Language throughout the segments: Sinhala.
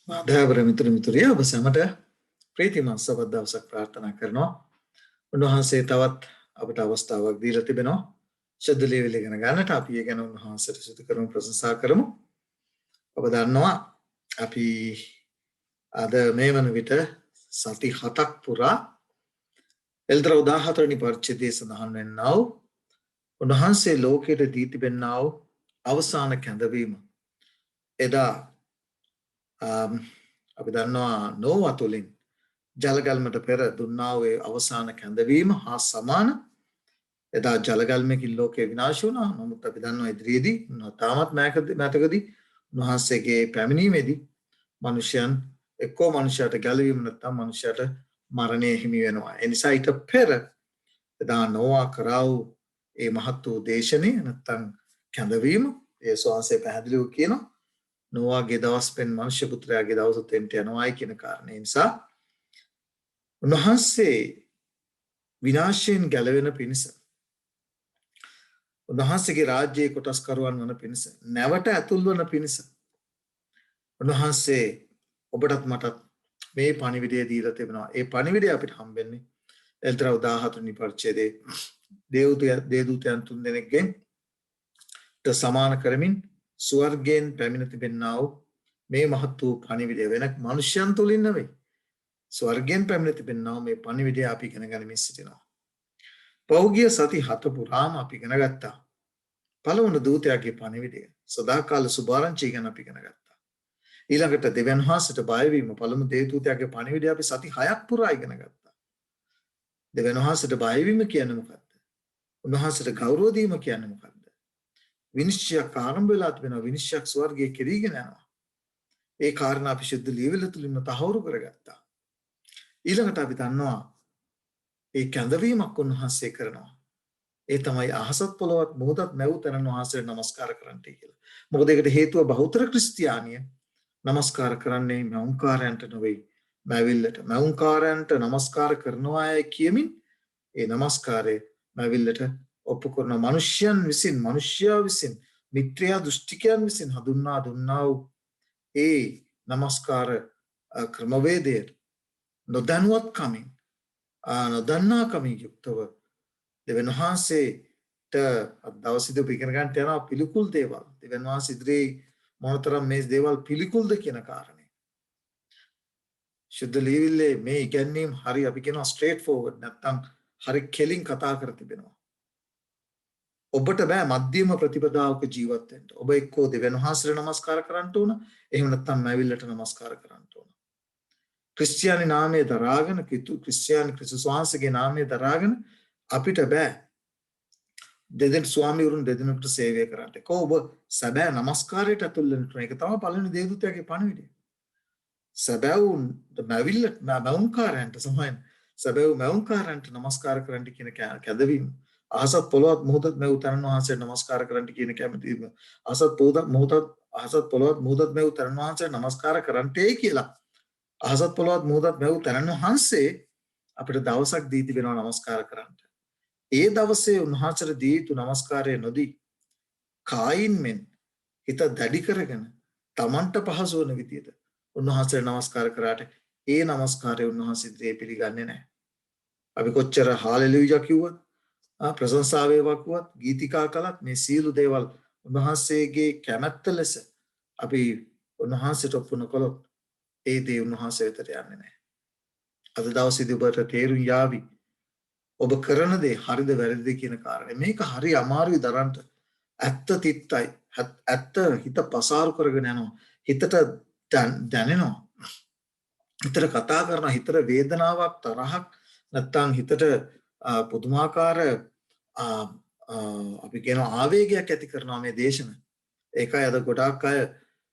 මාධ්‍යවර මිතුරු මිතුරිය ඔබ සැමට ප්‍රීතිමත් සබත් දවසක් ප්‍රාර්ථනා කරනවා. උන්වහන්සේ තවත් අපට අවස්ථාවක් දීලා තිබෙනවා. ශුද්ධ ලියවිලි ඉගෙන ගන්නට අපි ඒ ගැන උන්වහන්සේට සිදු කරමු ප්‍රශංසා කරමු. ඔබ දන්නවා අපි අද මේ වන විට සති 7ක් පුරා එල්තර 14 වෙනි පරිච්ඡේදයේ සඳහන් වෙන්නා වූ උන්වහන්සේ ලෝකයට දී තිබෙනා වූ අවසාන කැඳවීම එදා අපි දන්නවා නෝවා තුළින් ජලගල්මට පෙර දුන්නා වූ අවසාන කැඳවීම හා සමාන එදා ජලගල්මකින් ලෝකේ විනාශ වුණා. නමුත් අපි දන්නවා ඉදිරියේදී තාමත් මෑතකදී උන්වහන්සේගේ පැමිණීමේදී මිනිසයන් එක්කෝ මනුෂ්‍යයට ගැලවීම නැත්නම් මනුෂ්‍යයට මරණය හිමි වෙනවා. ඒ නිසා ඊට පෙර එදා නෝවා කරා වූ ඒ මහත් වූ දේශනේ නැත්නම් කැඳවීම ඒ ස්වාංශය පැහැදිලිව කියනවා. නෝවාගේ දවස් පෙන් මනුෂ්‍ය පුත්‍රයාගේ දවසත් එන්ට යනවායි කියන කාරණේ නිසා උන්වහන්සේ විනාශයෙන් ගැලවෙන පිණිස උන්වහන්සේගේ රාජ්‍යයේ කොටස්කරුවන් වන පිණිස නැවට ඇතුල් වන පිණිස උන්වහන්සේ ඔබටත් මටත් මේ පණිවිඩය දීලා තිබෙනවා. ඒ පණිවිඩය අපිට හම්බෙන්නේ එල්තර 14 වෙනි පරිච්ඡේදයේ දේවදූතයන් තුන්දෙනෙක්ගෙන් සමාන කරමින් ස්වර්ගයෙන් පැමිණ තිබෙනා වූ මේ මහත් වූ පණිවිඩය වෙන මනුෂ්‍යයන් තුලින් නෙවෙයි. ස්වර්ගයෙන් පැමිණ තිබෙනා වූ මේ පණිවිඩය අපි ඉගෙන ගනිමින් සිටිනවා. පෞගිය සති 7 පුරාම අපි ඉගෙන ගත්තා. පළවන දූතයාගේ පණිවිඩය සදාකාල සුභාරංචිය ගැන අපි ඉගෙන ගත්තා. ඊළඟට දෙවියන් වහන්සේට බය වීම පළමු දේවදූතයාගේ පණිවිඩය අපි සති 6ක් පුරා ඉගෙන ගත්තා. දෙවියන් වහන්සේට බය වීම කියන්නේ මොකක්ද? උන්වහන්සේට ගෞරව දීම කියන්නේ මොකක්ද? විනිශ්චයක් ආරම්භ වෙලා තිබෙනවා. විනිශ්චයක් ස්වර්ගයේ කෙරීගෙන යනවා. ඒ කාරණා අපි ශුද්ධ ලියවිල්ල තුලින්ම තහවුරු කරගත්තා. ඊළඟට අපි දන්නවා ඒ කැඳවීමක් උන්වහන්සේ කරනවා. ඒ තමයි අහසත් පොළොවත් මොහොතත් මැව් තැනන් වහන්සේට නමස්කාර කරන්නට කියලා. මොකද ඒකට හේතුව බහුතර ක්‍රිස්තියානිය නමස්කාර කරන්නේ මෞංකාරයන්ට නෙවෙයි මැවිල්ලට. මෞංකාරයන්ට නමස්කාර කරනවා කියමින් ඒ නමස්කාරය මැවිල්ලට ඔප්පු කරන මිනිසයන් විසින් මිනිසයා විසින් මිත්‍යා දෘෂ්ටිකයන් විසින් හඳුන්වා දුන්නා වූ ඒ නමස්කාර ක්‍රමවේදයට නොදැනුවත් කමින් නොදන්නා කමින් යුක්තව දෙවියන් වහන්සේට දවසින් ඉගෙන ගන්නට යන පිළිකුල් දේවල් දෙවියන් වහන්සේ ඉදිරියේ මොනතරම් මේ දේවල් පිළිකුල්ද කියන කාරණේ ශුද්ධ ලියවිල්ලේ මේ ඉගැන්වීම් හරි අපි කියනවා ස්ට්‍රේට් ෆෝවර්ඩ් නැත්නම් හරි කෙලින් කතා කර තිබෙනවා. ඔබට බෑ මධ්‍යම ප්‍රතිපදාවක ජීවත් වෙන්න. ඔබ එක්කෝ දෙවියන් වහන්සේට නමස්කාර කරන්න ඕන, එහෙම නැත්නම් මැවිල්ලට නමස්කාර කරන්න ඕන. ක්‍රිස්තියානි නාමයේ දරාගෙන ක්‍රිස්තියානි ක්‍රිස්තුස් වහන්සේගේ නාමයේ දරාගෙන අපිට බෑ දෙදෙන ස්වාමීවරුන් දෙදෙනෙකුට සේවය කරන්න. ඔබ සැබෑ නමස්කාරයට ඇතුල් වෙන්න ඕන. ඒක තමයි පළවෙනි දේවදූතයාගේ පණිවිඩය. සැබෑවුන් මැවිල්ලට මෞංකාරයන්ට සමයන් සැබෑවු මෞංකාරයන්ට නමස්කාර කරන්න කියන කැදවීම. අහසත් පොළොවත් මොහොතත් මැව් තැනන් වහන්සේට නමස්කාර කරන්න කියන කැමැතිම. අහසත් පොළොවත් මොහොතත් මැව් තැනන් වහන්සේට නමස්කාර කරන්නටේ කියලා. අහසත් පොළොවත් මොහොතත් මැව් තැනන් වහන්සේ අපිට දවසක් දී තිබෙනවා නමස්කාර කරන්න. ඒ දවසේ උන්වහන්සේට දී යුතු නමස්කාරය නොදී කායින් මෙන් හිත දැඩි කරගෙන තමන්ට පහසු වන විදියට උන්වහන්සේට නමස්කාර කරාට ඒ නමස්කාරය උන්වහන්සේ ඉදිරියේ පිළිගන්නේ නැහැ. අපි කොච්චර හාලෙලූයා කිව්වත් ප්‍රශංසා වේවා කිව්වත් ගීතිකා කළත් මේ සියලු දේවල් උන්වහන්සේගේ කැමැත්ත ලෙස අපි උන්වහන්සේට ඔප්පු නොකළොත් ඒ දේ උන්වහන්සේ වෙතට යන්නේ නැහැ. අද දවසේදී ඔබට තේරුම් යාවි ඔබ කරන දේ හරිද වැරදිද කියන කාරණේ. මේක හරි අමාරුයි දරන්න. ඇත්ත තිත්තයි. ඇත්ත හිත පසාරු කරගෙන යනවා. හිතට දැනෙනවා. හිතට කතා කරන හිතට වේදනාවක් තරහක් නැත්තම් හිතට පුදුමාකාර අපි කියන ආවේගයක් ඇති කරනවා මේ දේශන. ඒකයි අද ගොඩාක් අය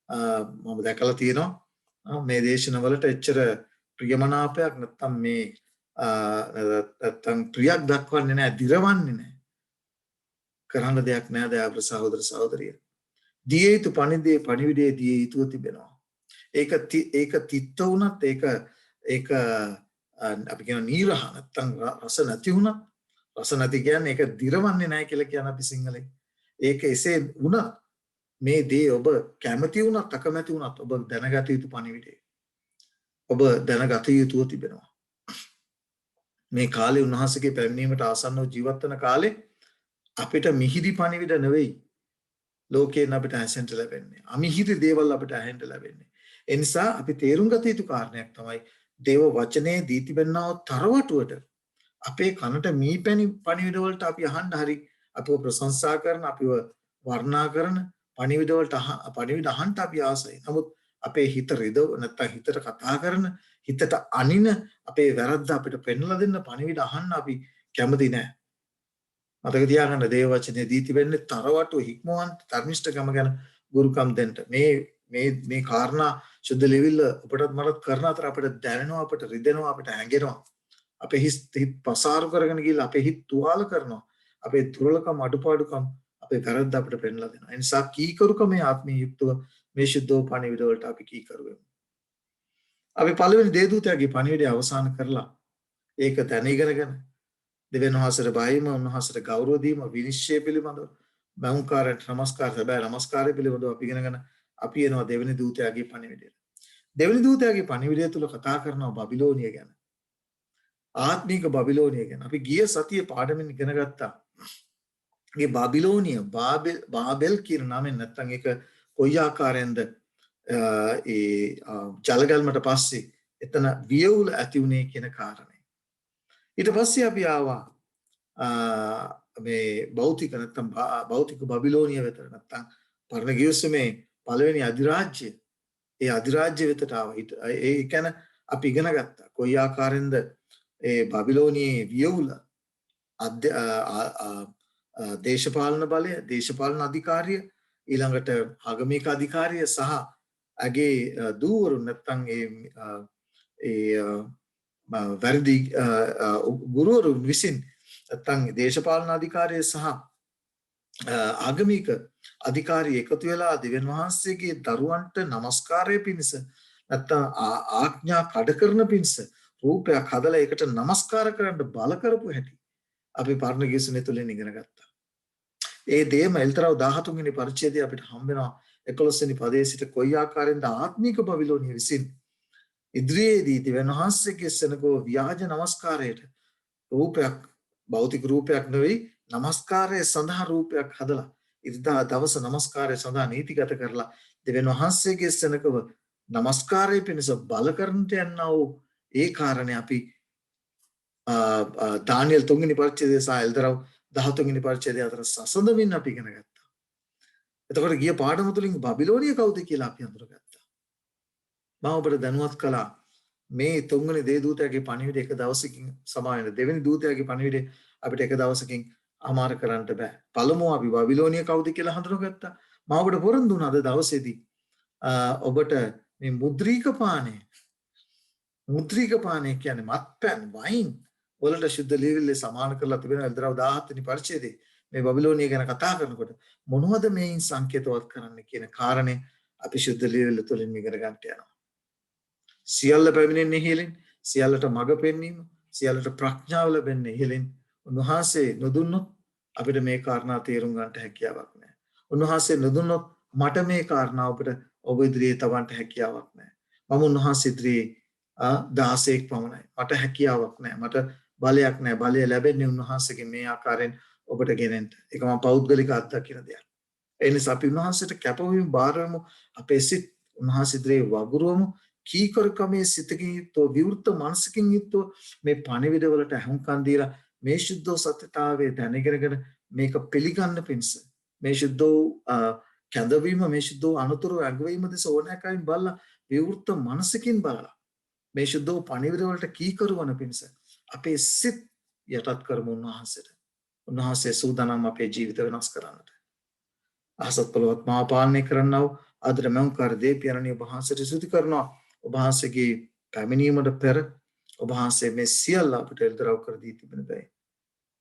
මම දැකලා තියෙනවා මේ දේශනවලට එච්චර ප්‍රියමනාපයක් නැත්තම් මේ නැත්තම් ප්‍රියක් දක්වන්නේ නැහැ, දිරවන්නේ නැහැ. කරන්න දෙයක් නැහැ දයාපර සහෝදර සහෝදරිය. දිය යුතු පණිවිඩයේ දිය යුතුව තිබෙනවා. ඒක තිත්ත වුණත් ඒක අපි කියන නීරහ නැත්තම් රස නැති වුණත් රස නැති කියන්නේ ඒක දිරවන්නේ නැහැ කියලා කියන අපි සිංහලෙන්. ඒක එසේ වුණත් මේ දේ ඔබ කැමති වුණත් අකමැති වුණත් ඔබ දැනගත යුතු පණිවිඩය. ඔබ දැනගත යුතුව තිබෙනවා. මේ කාලේ උන්වහන්සේගේ පැමිණීමට ආසන්නව ජීවත් වන කාලේ අපිට මිහිරි පණිවිඩ නෙවෙයි ලෝකයෙන් අපිට ඇසෙන්න ලැබෙන්නේ. අමිහිරි දේවල් අපිට ඇහෙන්න ලැබෙන්නේ. ඒ නිසා අපි තේරුම් ගත යුතු කාරණයක් තමයි දේව වචනේ දී තිබෙනා තරවටුවට අපේ කනට මීපැණි පණිවිඩ වලට අපි අහන්න හරි අපිව ප්‍රශංසා කරන අපිව වර්ණනා කරන පණිවිඩ වලට පණිවිඩ අහන්න අපි ආසයි. නමුත් අපේ හිත රිදව නැත්නම් හිතට කතා කරන හිතට අනින අපේ වැරද්ද අපිට පෙන්වලා දෙන්න පණිවිඩ අහන්න අපි කැමති නැහැ. මතක තියාගන්න දේව වචනේ දී තිබෙන්නේ තරවටුව හික්මවන්ත ධර්මිෂ්ඨකම ගැන ගුරුකම් දෙන්න. මේ කාරණා සුද්ධ ලෙවිල්ල ඔබටත් මටත් කරන අතර අපිට දැනෙනවා අපිට රිදෙනවා අපිට හැඟෙනවා. අපේ හිත පසාරු කරගෙන ගිහලා අපේ හිත තුවාල කරනවා. අපේ දුර්වලකම් අඩුපාඩුකම් අපේ වැරද්ද අපිට පෙන්ලා දෙනවා. ඒ නිසා කීකරුකමේ ආත්මීය යුක්තව මේ සුද්ධෝ පණිවිඩ වලට අපි කීකරු වෙමු. අපි පළවෙනි දේවදූතයාගේ පණිවිඩය අවසන් කරලා ඒක දැන ඉගෙනගෙන දෙවියන් වහන්සේට බයිම උන්වහන්සේට ගෞරව දීම විනිශ්චය පිළිබඳව බහුකාරයට නමස්කාර සැබෑ නමස්කාරය පිළිබඳව අපි ඉගෙනගෙන අපි එනවා දෙවෙනි දූතයාගේ පණිවිඩයට. දෙවෙනි දූතයාගේ පණිවිඩය තුල කතා කරනවා බබිලෝනිය ගැන. ආත්මික බබිලෝනිය ගැන. අපි ගිය සතියේ පාඩමින් ඉගෙන ගත්තා. මේ බබිලෝනිය බාබෙල් කියන නමෙන් නැත්නම් ඒක කොයි ආකාරයෙන්ද ඒ ජලගල්මට පස්සේ එතන වියවුල ඇති වුණේ කියන කාරණය. ඊට පස්සේ අපි ආවා මේ භෞතික නැත්නම් භෞතික බබිලෝනිය වෙත නැත්නම් පරණ ගිවිසුමේ පළවෙනි අධිරාජ්‍ය ඒ අධිරාජ්‍ය වෙතට ආවා. ඒ කියන්නේ අපි ඉගෙන ගත්තා කොයි ආකාරයෙන්ද ඒ බබිලෝනියේ වියවුල දේශපාලන බලය දේශපාලන අධිකාරිය ඊළඟට ආගමික අධිකාරිය සහ අගේ දූවරු නැත්නම් ඒ වැරදි ගුරුවරු විසින් නැත්නම් දේශපාලන අධිකාරිය සහ ආගමික අධිකාරිය එකතු වෙලා දෙවියන් වහන්සේගේ දරුවන්ට নমස්කාරය පිණිස නැත්නම් ආඥා කඩ කරන පිණිස රූපයක් හදලා ඒකට নমස්කාර කරන්න බල කරපු හැටි අපි පරණ ගිවිසුමේ තුලින් ඉගෙන ගත්තා. ඒ දේම එල්තරව 13 වෙනි පරිච්ඡේදයේ අපිට හම්බ වෙනවා 11 වෙනි පදයේ සිට කොයි ආකාරයෙන්ද ආත්මික බබිලෝනිය විසින් ඉදිරියේදී දෙවියන් වහන්සේගේ සෙනගෝ ව්‍යාජ නමස්කාරයට රූපයක් භෞතික රූපයක් නෙවෙයි නමස්කාරය සඳහා රූපයක් හදලා ඉරිදා දවස නමස්කාරය සඳහා නීතිගත කරලා දෙවියන් වහන්සේගේ සෙනගව නමස්කාරය පිණිස බල කරන්නට යනවා වූ ඒ කාරණේ අපි දානියෙල් 3 වෙනි පරිච්ඡේදය සහ එල්දරව් 13 වෙනි පරිච්ඡේදය අතර සසඳමින් අපි ඉගෙන ගත්තා. එතකොට ගිය පාඩම තුලින් බබිලෝනිය කවුද කියලා අපි අඳුරගත්තා. මම ඔබට දැනුවත් කළා මේ 3 වෙනි දේවදූතයාගේ පණිවිඩය එක දවසකින් සමාවෙන දෙවෙනි දූතයාගේ පණිවිඩය අපිට එක දවසකින් අමාර කරන්න බෑ. පළමුව අපි බබිලෝනිය කවුද කියලා හඳුනගත්තා. මම ඔබට පොරොන්දු වුණා අද දවසේදී ඔබට මේ මුද්‍රීක පානය කියන්නේ මත්පැන් වයින් වලට ශුද්ධ ලියවිල්ලේ සමාන කරලා තිබෙන එල්දරව් 17 වෙනි පරිච්ඡේදයේ මේ බබිලෝනිය ගැන කතා කරනකොට මොනවද මේන් සංකේතවත් කරන්නේ කියන කාරණේ අපි ශුද්ධ ලියවිල්ල තුලින් ඉගෙන ගන්නට යනවා. සියල්ල පැමිණෙන්නේ ඉහළින්, සියල්ලට මඟ පෙන්වීම, සියල්ලට ප්‍රඥාව ලැබෙන්නේ ඉහළින්. උන්වහන්සේ නොදුන්නොත් අපිට මේ කාරණා තේරුම් ගන්නට හැකියාවක් නැහැ. උන්වහන්සේ නොදුන්නොත් මට මේ කාරණා ඔබ ඉදිරියේ තවන්ට හැකියාවක් නැහැ. මම උන්වහන්සේ ඉදිරියේ 16ක් පමණයි. මට හැකියාවක් නැහැ. මට බලයක් නැහැ. බලය ලැබෙන්නේ උන්වහන්සේගෙන් මේ ආකාරයෙන් ඔබට ගෙනෙන්න. ඒක මම පෞද්ගලික අත්දකින දෙයක්. ඒ නිසා අපි උන්වහන්සේට කැපවීම බාරවමු. අපේ සිත් උන්වහන්සේ ඉදිරියේ වගුරුවමු. කීකරුකමේ සිතකින් යුක්තව විවෘත මනසකින් යුක්තව මේ පණිවිඩ වලට අහුම්කම් දීලා මේ සුද්ධෝ සත්‍යතාවයේ දැනගෙන මේක පිළිගන්න පිණිස මේ සුද්ධෝ කැඳවීම මේ සුද්ධෝ අනුතුරු අගවීම දෙස ඕනෑකමින් බලලා විවෘත මනසකින් බලලා මේ සුද්ධෝ පණිවිඩ වලට කීකරු වන පිණිස අපේ සිත් යටත් කරමු උන්වහන්සේට. උන්වහන්සේ සූදානම් අපේ ජීවිත වෙනස් කරන්නට. අහසත් පොළොවත් මහා පාලනය කරන්නව ආදර මෞංකාර දේපියරණිය ඔබ වහන්සේට ස්තුති කරනවා. ඔබ වහන්සේගේ පැමිණීමට පෙර ඔබ වහන්සේ මේ සියල්ල අපිට එල්දරව් කර දී තිබෙන බෑ.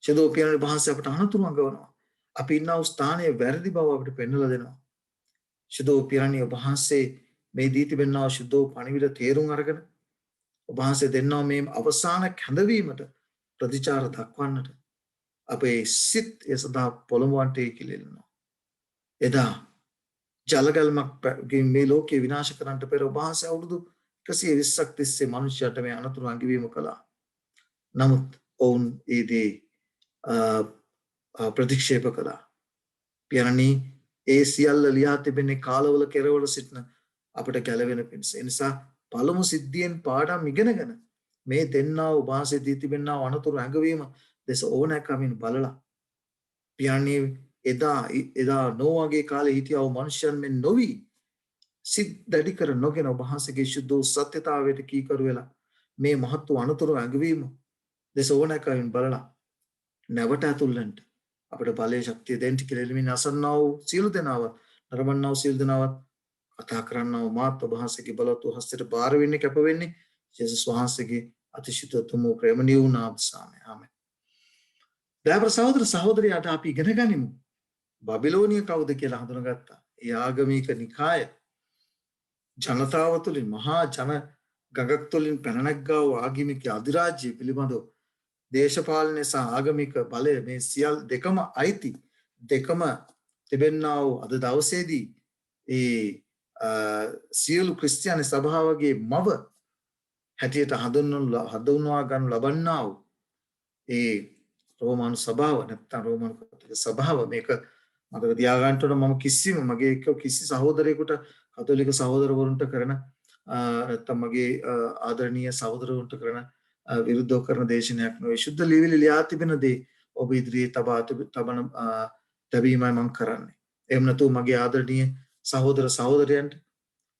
ශුද්ධෝ පියරණිය වහන්සේ අපට අනුතුරු අඟවනවා. අපි ඉන්නා වූ ස්ථානයේ වැරදි බව අපිට පෙන්වලා දෙනවා. ශුද්ධෝ පියරණිය ඔබ වහන්සේ මේ දී තිබෙනා ශුද්ධෝ පණිවිඩ තේරුම් අරගෙන ඔබ වහන්සේ දෙන්නා මේ අවසාන කැඳවීමට ප්‍රතිචාර දක්වන්නට අපේ සිත් ඒ සදා පොළඹවන්ට කියලා එනවා. එදා ජලගල්මක් මේ ලෝකේ විනාශ කරන්නට පෙර ඔබ වහන්සේ අවුරුදු 120ක් තිස්සේ මිනිසයාට මේ අනතුරු අඟවීම කළා. නමුත් ඔවුන් ඒ දේ ප්‍රතික්ෂේප කළා. පියාණනි, ඒ සියල්ල ලියා තිබෙන්නේ කාලවල කෙරවල සිටින අපට ගැලවෙන පිණිස. ඒ නිසා පළමු සිද්ධියෙන් පාඩම් ඉගෙනගෙන මේ දෙන්නා ඔබ වහන්සේ දී තිබෙනා අනතුරු අඟවීම දෙස ඕනෑකමින් බලලා පියාණනි, එදා නෝවාගේ කාලේ හිටියව මනුෂ්‍යයන් මෙන් නොවි සිත් දැඩි කර නොගෙන ඔබ වහන්සේගේ සුද්ධ සත්‍යතාවයට කීකරු වෙලා මේ මහත් වූ අනතුරු අඟවීම දෙස ඕනෑකමින් බලලා නැවට ඇතුළෙන්ට අපට බලයේ ශක්තිය දෙන්න කියලා එළිමින් අසන්නා වූ සියලු දෙනාව නරඹන්නා වූ සියලු දෙනාවත් කතා කරන්නා වූ මාත් ඔබ වහන්සේගේ බලවත් වූ හස්තයට බාර වෙන්නේ කැප වෙන්නේ යේසුස් වහන්සේගේ අතිශීතතුම ප්‍රේමණීය වූ නාම සාමය. ආමෙන්. දයාබර සහෝදර සහෝදරියට අපි ඉගෙන ගනිමු. බබිලෝනිය කවුද කියලා හඳුනගත්තා. ඒ ආගමික නිකාය ජනතාව තුළින් මහා ජන ගඟක් තුළින් පැන නැග්ගා වූ ආගමික අධිරාජ්‍ය පිළිබඳව දේශපාලනය සහ ආගමික බලය මේ සියල් දෙකම අයිති දෙකම තිබෙන්නා වූ අද දවසේදී ඒ සියලු ක්‍රිස්තියානි සභාවගේ මව හැටියට හඳුන්වා ගන්න ලබන්නා වූ ඒ රෝමානු සභාව නැත්නම් රෝමානු කතෝලික සභාව මේක මතක තියාගන්න ඕන. මම මගේ කිසි සහෝදරයෙකුට කතෝලික සහෝදරවරුන්ට කරන නැත්නම් මගේ ආදරණීය සහෝදරවරුන්ට කරන විරුද්ධව කරන දේශනයක් නෙවෙයි. ශුද්ධ ලියවිලි ලියා තිබෙන දේ ඔබ ඉදිරියේ තැබීමයි මම කරන්නේ. එහෙම නැතුව මගේ ආදරණීය සහෝදර සහෝදරයන්ට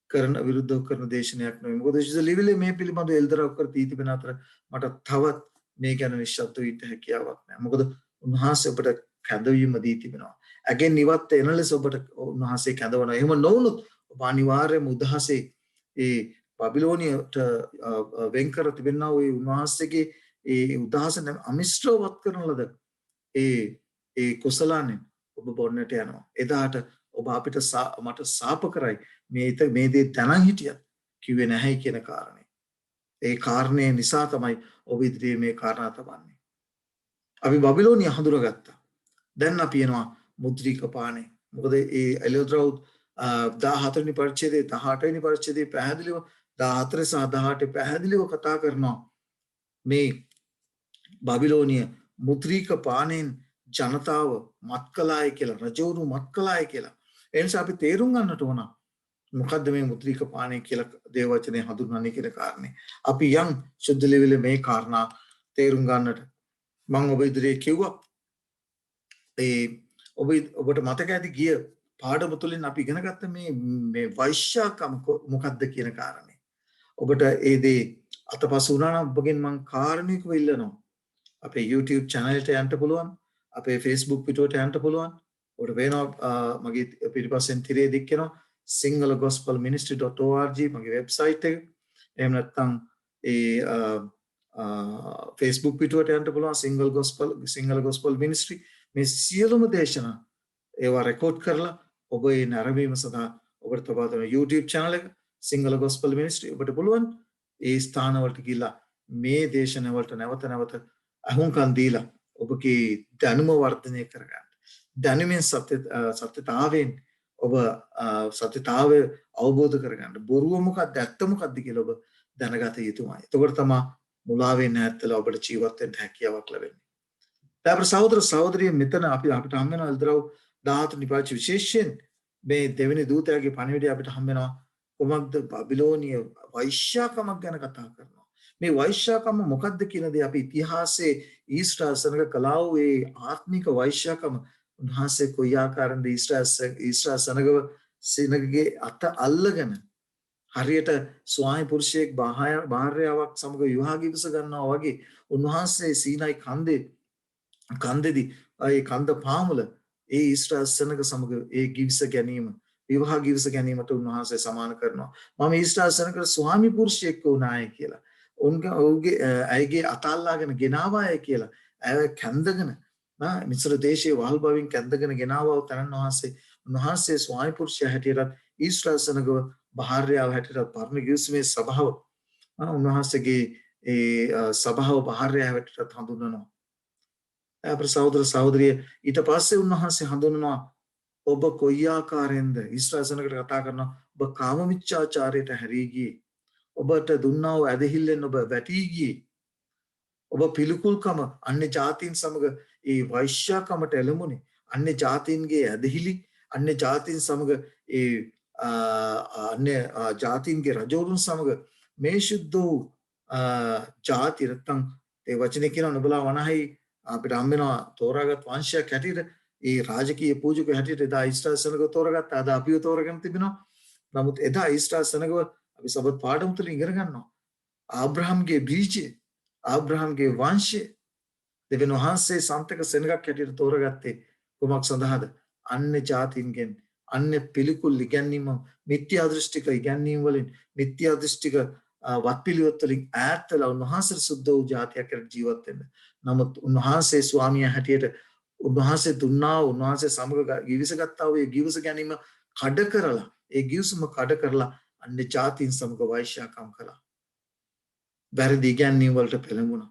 කරන විරුද්ධව කරන දේශනයක් නෙවෙයි. මොකද ශුද්ධ ලියවිලි මේ පිළිබඳව එල්දරව් කර දී තිබෙන අතර මට තවත් මේ ගැන නිශ්ශබ්ද වෙන්න හැකියාවක් නැහැ. මොකද උන්වහන්සේ ඔබට කැඳවීම දී තිබෙනවා. ඇගෙන් ඉවත් එන ලෙස ඔබට උන්වහන්සේ කැඳවනවා. එහෙම නොවුනොත් ඔබ අනිවාර්යයෙන්ම උදහසේ ඒ බබිලෝනියට වෙන් කර තිබෙනා වූ උන්වහන්සේගේ ඒ උදහස අමිශ්‍රවත් කරන ලද ඒ කුසලානෙන් ඔබ බොන්නට යනවා. එදාට ඔබ අපිට මට සාප කරයි මේ දේ දැනන් හිටියත් කිව්වේ නැහැ කියන කාරණේ. ඒ කාරණේ නිසා තමයි ඔබ ඉදිරියේ මේ කාරණා තබන්නේ. අපි බබිලෝනිය හඳුනගත්තා. දැන් අපි යනවා මුද්‍රික පානේ. මොකද ඒ එලියෝද්‍රව් 14 වෙනි පරිච්ඡේදයේ 18 වෙනි පරිච්ඡේදයේ පැහැදිලිව 14 සහ 18 පැහැදිලිව කතා කරනවා මේ බබිලෝනිය මුද්‍රික පානෙන් ජනතාව මත් කළාය කියලා, රජවරු මත් කළාය කියලා. ඒ නිසා අපි තේරුම් ගන්නට ඕන මොකද්ද මේ මුද්‍රික පානය කියලා දේව වචනේ හඳුන්වන්නේ කියන කාරණේ. අපි යම් සුද්ධ ලියවිලි මේ කාරණා තේරුම් ගන්නට මම ඔබ ඉදිරියේ කිව්වා. ඔබට මතක ඇති ගිය පාඩම තුළින් අපි ඉගෙන ගත්ත මේ වෛශ්‍යාකම මොකක්ද කියන කාරණේ. ඔබට ඒ දේ අතපසු වුණා නම් ඔබගෙන් මම කාරණේකව ඉල්ලනවා. අපේ YouTube channel එකට යන්න පුළුවන්. අපේ Facebook පිටුවට යන්න පුළුවන්. ඔබට වෙනවා මගේ පිටිපස්සෙන් තිරේ දික්කනවා singalagospelministry.org මගේ වෙබ්සයිට් එක. එහෙම නැත්නම් Facebook පිටුවට යන්න පුළුවන් Single Gospel Ministry. මේ සියලුම දේශනා ඒවා රෙකෝඩ් කරලා ඔබ ඒ නැරඹීම සඳහා ඔබට තබා දෙන YouTube channel එක Single Gospel Ministry ඔබට පුළුවන් ඒ ස්ථානවලට ගිහිල්ලා මේ දේශනාවලට නැවත අහුම්කම් දීලා ඔබගේ දැනුම වර්ධනය කරගන්න. දැනුමින් සත්‍යතාවයෙන් ඔබ සත්‍යතාවය අවබෝධ කරගන්න. බොරුව මොකක්ද ඇත්ත මොකක්ද කියලා ඔබ දැනගත යුතුමයි. එතකොට තමයි මුලාවෙන්නේ නැත්තලා ඔබට ජීවත් වෙන්න හැකියාවක් ලැබෙන්නේ. දැන් සහෝදර සහෝදරිය මෙතන අපිට හම් වෙනවා එල්දරව් 14 නිපාත විශේෂයෙන් මේ දෙවෙනි දූතයාගේ පණිවිඩය අපිට හම් වෙනවා කොමක්ද බබිලෝනිය වෛශ්‍යාකමක් ගැන කතා කරනවා. මේ වෛශ්‍යාකම මොකක්ද කියන දේ අපි ඉතිහාසයේ ඊශ්‍රායල් සෙනග කළා වූ ඒ ආත්මික වෛශ්‍යාකම උන්වහන්සේ කොයි ආකාරයෙන්ද ඊශ්‍රායල් සෙනගගේ අත අල්ලගෙන හරියට ස්වාමි පුරුෂයෙක් භාර්යාවක් සමග විවාහ ගිවිස ගන්නවා වගේ උන්වහන්සේ සීනයි කන්දේදී ඒ කන්ද පාමුල ඒ ඊශ්‍රායල් සෙනග සමග ඒ ගිවිස ගැනීම විවාහ ගිවිස ගැනීමට උන්වහන්සේ සමාන කරනවා. මම ඊශ්‍රායල් සෙනගට ස්වාමි පුරුෂයෙක් වුණාය කියලා. ඔවුන්ගේ ඇයගේ අත අල්ලාගෙන ගෙනාවාය කියලා. ඇය කැඳගෙන මිස්ර දේශයේ වහල් බවින් කැඳගෙන ගෙනාවා තනන් උන්වහන්සේ ස්වාමි පුරුෂයා හැටියට ඊශ්‍රායල් සෙනගව භාර්යාව හැටියට පරණ ගිවිසුමේ සභාව උන්වහන්සේගේ ඒ සභාව භාර්යාව හැටියට හඳුන්වනවා. අපේ සහෝදර සහෝදරිය ඊට පස්සේ උන්වහන්සේ හඳුන්වනවා ඔබ කොයි ආකාරයෙන්ද ඊශ්‍රායල් සෙනඟට කතා කරනවා ඔබ කාම මිච්ඡාචාරයට හැරී ගියේ ඔබට දුන්නා වූ ඇදහිල්ලෙන් ඔබ වැටී ගියේ ඔබ පිළිකුල්කම අන්‍ය ජාතීන් සමග ඒ වෛශ්‍යාකමට එළඹුණේ අන්‍ය ජාතීන්ගේ ඇදහිලි අන්‍ය ජාතීන් සමග ඒ අන්‍ය ජාතීන්ගේ රජවරුන් සමග මේ ශුද්ධ වූ ජාති නැත්තම් ඒ වචනේ කියන නුඹලා වනහයි අපිට හම් වෙනවා තෝරාගත් වංශයක් හැටියට ඒ රාජකීය පූජක හැටියට එදා ඊශ්‍රායල් සෙනඟ තෝරගත්ත අද අපිව තෝරගෙන තිබෙනවා නමුත් එදා ඊශ්‍රායල් සෙනඟව අපි සබත් පාඩම් තුලින් ඉගෙන ගන්නවා ආබ්‍රහම්ගේ බීජය ආබ්‍රහම්ගේ වංශය දෙවියන් වහන්සේ සන්තක සෙනඟක් හැටියට තෝරගත්තේ කුමක් සඳහාද අන්‍ය ජාතීන්ගෙන් අන්‍ය පිළිකුල් ඉගැන්වීම මිත්‍යා දෘෂ්ටික ඉගැන්වීම් වලින් මිත්‍යා දෘෂ්ටික වත්පිළිවෙත් වලින් ඈත්ලා උන්වහන්සේ සුද්ධ වූ ජාතියක් හැටියට ජීවත් වෙන්න. නමුත් උන්වහන්සේ ස්වාමියා හැටියට උන්වහන්සේ දුන්නා උන්වහන්සේ සමග ගිවිසගත්තා වූ ඒ ගිවිස ගැනීම කඩ කරලා ඒ ගිවිසුම කඩ කරලා අන්‍ය ජාතීන් සමග වෛශ්‍යාකම් කළා. වැරදි ඉගැන්වීම් වලට පෙළඹුණා.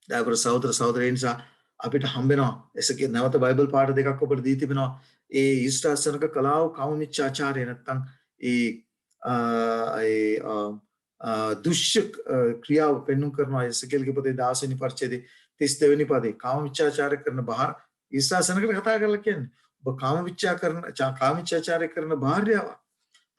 දයාකර සහෝදර සහෝදරයන් නිසා අපිට හම්බ වෙනවා එසකේ නැවත බයිබල් පාඩ දෙකක් ඔබට දී තිබෙනවා. ඒ ඊශ්‍රායල් සෙනඟ කලාව කාම මිච්ඡාචාරය නැත්තම් දුෂ්‍ය ක්‍රියාව පෙන්වු කරනවා එසකේල්ගේ පොතේ 16 වෙනි පරිච්ඡේදයේ 32 වෙනි පදේ කාම මිච්ඡාචාරය කරන බාහිර ඊශ්‍රායල් සෙනඟට කතා කරලා කියන්නේ ඔබ කාම මිච්ඡාචාරය කරන භාර්යාව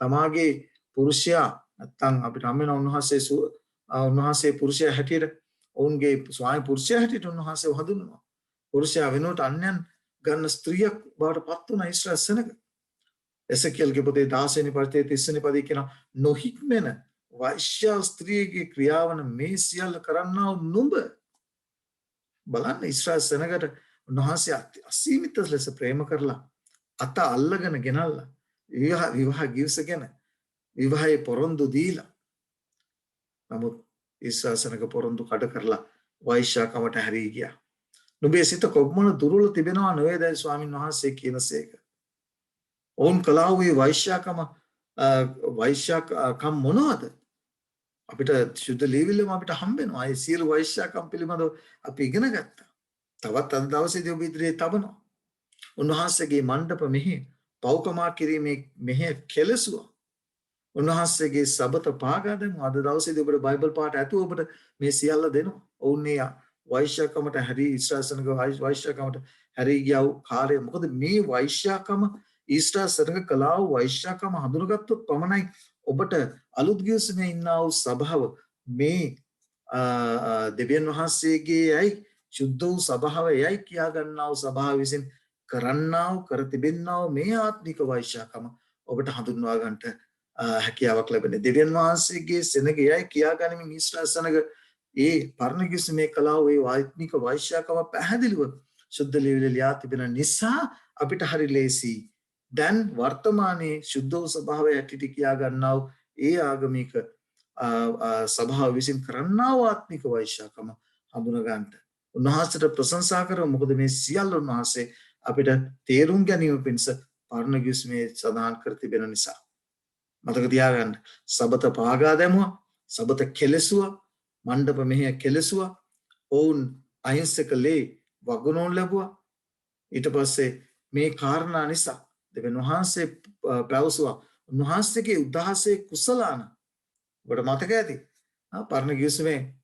තමාගේ පුරුෂයා නැත්තම් අපිට හම් වෙන උන්වහන්සේ පුරුෂයා හැටියට ඔවුන්ගේ ස්වාමි පුරුෂයා හැටියට උන්වහන්සේ හඳුන්වනවා. පුරුෂයා වෙනුවට අන්‍යයන් ගන්න ස්ත්‍රියක් බවට පත් වුණ ඊශ්‍රායල් සෙනඟ. එසකේල්ගේ පොතේ 16 වෙනි පරිච්ඡේදයේ 30 වෙනි පදේ කියන නොහික්මෙන වෛශ්‍ය ස්ත්‍රියගේ ක්‍රියාවන මේ සියල්ල කරන්නා වූ නුඹ බලන්න ඊශ්‍රායල් සෙනඟට උන්වහන්සේ අසීමිත ලෙස ප්‍රේම කරලා අත අල්ලගෙන ගෙනල්ලා විවාහ ගිවිසගෙන විවාහයේ පොරොන්දු දීලා නමුත් ඊශ්‍රායල් සෙනඟ පොරොන්දු කඩ කරලා වෛශ්‍යාකමට හැරී ගියා. නුඹේ සිත කොපමණ දුර්වල තිබෙනවා නොවේදයි ස්වාමින් වහන්සේ කියනසේක. ඔවුන් කළා වූ වෛශ්‍යාකම මොනවද? අපිට සුද්ධ ලේවිල්ලම අපිට හම්බ වෙනවා. ඒ සියලු වෛශ්‍යාකම් පිළිබඳව අපි ඉගෙන ගත්තා. තවත් අද දවසේදී ඔබ ඉදිරියේ තබනවා. උන්වහන්සේගේ මණ්ඩප මෙහි පෞකමා කිරීමේ මෙහි කෙලසුවා. උන්වහන්සේගේ සබත පාගා දැමුවා. අද දවසේදී ඔබට බයිබල් පාඩ ඇතුව ඔබට මේ සියල්ල දෙනවා. ඔවුන් මේ වෛශ්‍යාකමට හැරී ඊශ්‍රායල් සෙනඟ වෛශ්‍යාකමට හැරී ගියා වූ කාර්යය මොකද මේ වෛශ්‍යාකම ඊශ්‍රායල් සෙනඟ කළා වූ වෛශ්‍යාකම හඳුනගත්තොත් පමණයි ඔබට අලුත් ගිවිසුමේ ඉන්නා වූ සභාව මේ දෙවියන් වහන්සේගේ යයි සුද්ධ වූ සභාව යයි කියා ගන්නා වූ සභාව විසින් කරන්නා වූ කර තිබෙන්නා වූ මේ ආත්මික වෛශ්‍යාකම ඔබට හඳුන්වා ගන්නට හැකියාවක් ලැබෙන්නේ. දෙවියන් වහන්සේගේ සෙනඟ යයි කියා ගනිමින් ඊශ්‍රායල් සෙනඟ ඒ පරණ ගිවිසුමේ කළා වූ ඒ ආත්මික වෛශ්‍යාකම පැහැදිලිව සුද්ධ ලේවිලේ ලියා තිබෙන නිසා අපිට හරි ලේසි. දැන් වර්තමානයේ සුද්ධ වූ ස්වභාවය ඇටිට කියා ගන්නා වූ ඒ ආගමික සභාව විසින් කරන්නා වූ ආත්මික වෛශ්‍යාකම හඳුනා ගන්නට උන්වහන්සේට ප්‍රශංසා කරමු. මොකද මේ සියල්ල උන්වහන්සේ අපිට තේරුම් ගැනීම පිණිස පරණ ගිවිසුමේ සඳහන් කර තිබෙන නිසා. මතක තියාගන්න. සබත පාගා දැමුවා, සබත කෙලසුවා, මණ්ඩප මෙහෙය කෙලසුවා, ඔවුන් අහිංසක ලේ වගුණෝන් ලැබුවා. ඊට පස්සේ මේ කාරණා නිසා දෙවියන් වහන්සේ පැවසුවා උන්වහන්සේගේ උදාහසේ කුසලාන ඔබට මතක ඇති පරණ ගිවිසුමේ